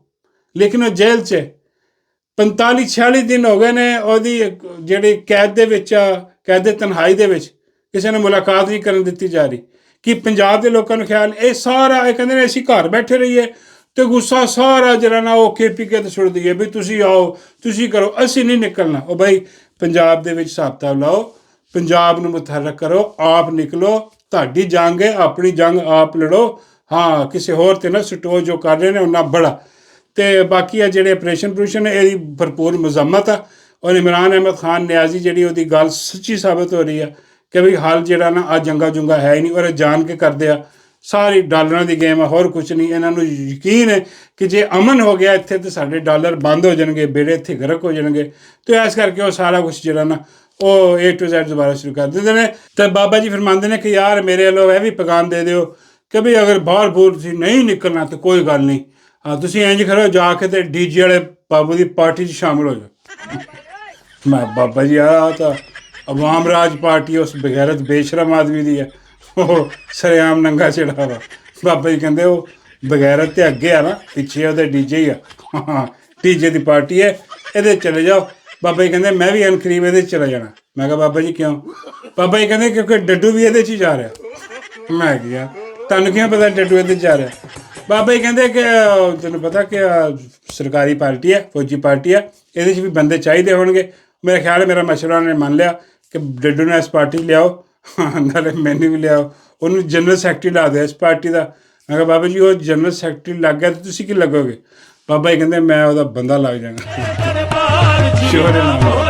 ਲੇਕਿਨ ਉਹ ਜੇਲ੍ਹ 'ਚ 45-46 ਦਿਨ ਹੋ ਗਏ ਨੇ ਉਹਦੀ ਜਿਹੜੀ ਕੈਦ ਦੇ ਵਿੱਚ, ਕੈਦ ਤਨਹਾਈ ਦੇ ਵਿੱਚ, ਕਿਸੇ ਨੇ ਮੁਲਾਕਾਤ ਨਹੀਂ ਕਰਨ ਦਿੱਤੀ ਜਾ ਰਹੀ। ਕਿ ਪੰਜਾਬ ਦੇ ਲੋਕਾਂ ਨੂੰ ਖਿਆਲ ਇਹ ਸਾਰਾ ਇਹ ਕਹਿੰਦੇ ਨੇ ਅਸੀਂ ਘਰ ਬੈਠੇ ਰਹੀਏ ਤੇ ਗੁੱਸਾ ਸਾਰਾ ਜਿਹੜਾ ਨਾ ਉਹ KPK ਤੇ ਸੁੱਟ ਦਈਏ ਵੀ ਤੁਸੀਂ ਆਓ ਤੁਸੀਂ ਕਰੋ, ਅਸੀਂ ਨਹੀਂ ਨਿਕਲਣਾ। ਉਹ ਭਾਈ ਪੰਜਾਬ ਦੇ ਵਿੱਚ ਹਿਸਾਬ ਕਿਤਾਬ ਲਾਓ, ਪੰਜਾਬ ਨੂੰ ਮੁਤਹਰਕ ਕਰੋ, ਆਪ ਨਿਕਲੋ, ਤੁਹਾਡੀ ਜੰਗ ਹੈ, ਆਪਣੀ ਜੰਗ ਆਪ ਲੜੋ। ਹਾਂ, ਕਿਸੇ ਹੋਰ ਤੇ ਨਾ ਸੁੱਟੋ, ਜੋ ਕਰ ਰਹੇ ਨੇ ਉਹਨਾਂ ਬੜਾ। ਤੇ ਬਾਕੀ ਆ ਜਿਹੜੇ ਆਪਰੇਸ਼ਨ ਨੇ ਇਹਦੀ ਭਰਪੂਰ ਮਜ਼ੰਮਤ ਆ। ਔਰ ਇਮਰਾਨ ਅਹਿਮਦ ਖਾਨ ਨਿਆਜ਼ੀ ਜਿਹੜੀ ਉਹਦੀ ਗੱਲ ਸੱਚੀ ਸਾਬਤ ਹੋ ਰਹੀ ਆ ਕਿ ਵੀ ਹਾਲ ਜਿਹੜਾ ਨਾ ਆ ਜੰਗਾ ਹੈ ਹੀ ਨਹੀਂ, ਔਰ ਇਹ ਜਾਣ ਕੇ ਕਰਦੇ ਆ। ਸਾਰੀ ਡਾਲਰਾਂ ਦੀ ਗੇਮ ਆ, ਹੋਰ ਕੁਝ ਨਹੀਂ। ਇਹਨਾਂ ਨੂੰ ਯਕੀਨ ਹੈ ਕਿ ਜੇ ਅਮਨ ਹੋ ਗਿਆ ਇੱਥੇ ਤੇ ਸਾਡੇ ਡਾਲਰ ਬੰਦ ਹੋ ਜਾਣਗੇ, ਬੇੜੇ ਇੱਥੇ ਗਰਕ ਹੋ ਜਾਣਗੇ। ਤੇ ਇਸ ਕਰਕੇ ਉਹ ਸਾਰਾ ਕੁਝ ਜਿਹੜਾ ਨਾ ਉਹ A to Z ਦੁਬਾਰਾ ਸ਼ੁਰੂ ਕਰ ਦਿੰਦੇ ਨੇ। ਤੇ ਬਾਬਾ ਜੀ ਫਰਮਾਉਂਦੇ ਨੇ ਕਿ ਯਾਰ ਮੇਰੇ ਵੱਲੋਂ ਇਹ ਵੀ ਪੈਗਾਮ ਦੇ ਦਿਓ ਕਿ ਵੀ ਅਗਰ ਬਾਹਰ ਤੁਸੀਂ ਨਹੀਂ ਨਿਕਲਣਾ ਤਾਂ ਕੋਈ ਗੱਲ ਨਹੀਂ, ਤੁਸੀਂ ਇੰਝ ਕਰੋ ਜਾ ਕੇ ਤੇ DJ ਵਾਲੇ ਬਾਬੂ ਦੀ ਪਾਰਟੀ 'ਚ ਸ਼ਾਮਲ ਹੋ ਜਾਓ। ਮੈਂ ਬਾਬਾ ਜੀ ਆ ਤਾਂ ਅਵਾਮ ਰਾਜ ਪਾਰਟੀ ਉਸ ਬਗੈਰਤ ਬੇਸ਼ਰਮ ਆਦਮੀ ਦੀ ਹੈ, ਉਹ ਸਰੇਆਮ ਨੰਗਾ ਚੜਾ ਵਾ। ਬਾਬਾ ਜੀ ਕਹਿੰਦੇ ਉਹ ਬਗੈਰਤ ਤੇ ਅੱਗੇ ਆ ਨਾ, ਪਿੱਛੇ ਉਹਦੇ DJ ਹੀ ਆ। ਹਾਂ, DJ ਦੀ ਪਾਰਟੀ ਹੈ, ਇਹਦੇ ਚਲੇ ਜਾਓ। ਬਾਬਾ ਜੀ ਕਹਿੰਦੇ ਮੈਂ ਵੀ ਅਨਕਰੀਬ ਇਹਦੇ 'ਚ ਚਲਾ ਜਾਣਾ। ਮੈਂ ਕਿਹਾ ਬਾਬਾ ਜੀ ਕਿਉਂ? ਬਾਬਾ ਜੀ ਕਹਿੰਦੇ ਕਿਉਂਕਿ ਡੱਡੂ ਵੀ ਇਹਦੇ 'ਚ ਹੀ ਜਾ ਰਿਹਾ। ਮੈਂ ਕਿਹਾ ਤੁਹਾਨੂੰ ਕਿਉਂ ਪਤਾ ਡੱਡੂ ਇਹਦੇ 'ਚ ਜਾ ਰਿਹਾ? ਬਾਬਾ ਜੀ ਕਹਿੰਦੇ ਕਿ ਤੈਨੂੰ ਪਤਾ ਕਿ ਸਰਕਾਰੀ ਪਾਰਟੀ ਹੈ, ਫੌਜੀ ਪਾਰਟੀ ਹੈ, ਇਹਦੇ 'ਚ ਵੀ ਬੰਦੇ ਚਾਹੀਦੇ ਹੋਣਗੇ। ਮੇਰੇ ਖਿਆਲ ਹੈ ਮੇਰਾ ਮਸ਼ਵਰਾ ਨੇ ਮੰਨ ਲਿਆ ਕਿ ਡੱਡੂ ਨੂੰ ਇਸ ਪਾਰਟੀ ਲਿਆਓ, ਨਾਲੇ ਮੈਨੂੰ ਵੀ ਲਿਆਓ, ਉਹਨੂੰ ਜਨਰਲ ਸੈਕਟਰੀ ਲਾ ਦਿਓ ਇਸ ਪਾਰਟੀ ਦਾ। ਮੈਂ ਕਿਹਾ ਬਾਬਾ ਜੀ ਉਹ ਜਨਰਲ ਸੈਕਟਰੀ ਲੱਗ ਗਿਆ ਤਾਂ ਤੁਸੀਂ ਕੀ ਲੱਗੋਗੇ? ਬਾਬਾ ਜੀ ਕਹਿੰਦੇ ਮੈਂ ਉਹਦਾ ਬੰਦਾ ਲੱਗ ਜਾਣਾ। ਸ਼ੋਰ ਨਾਲ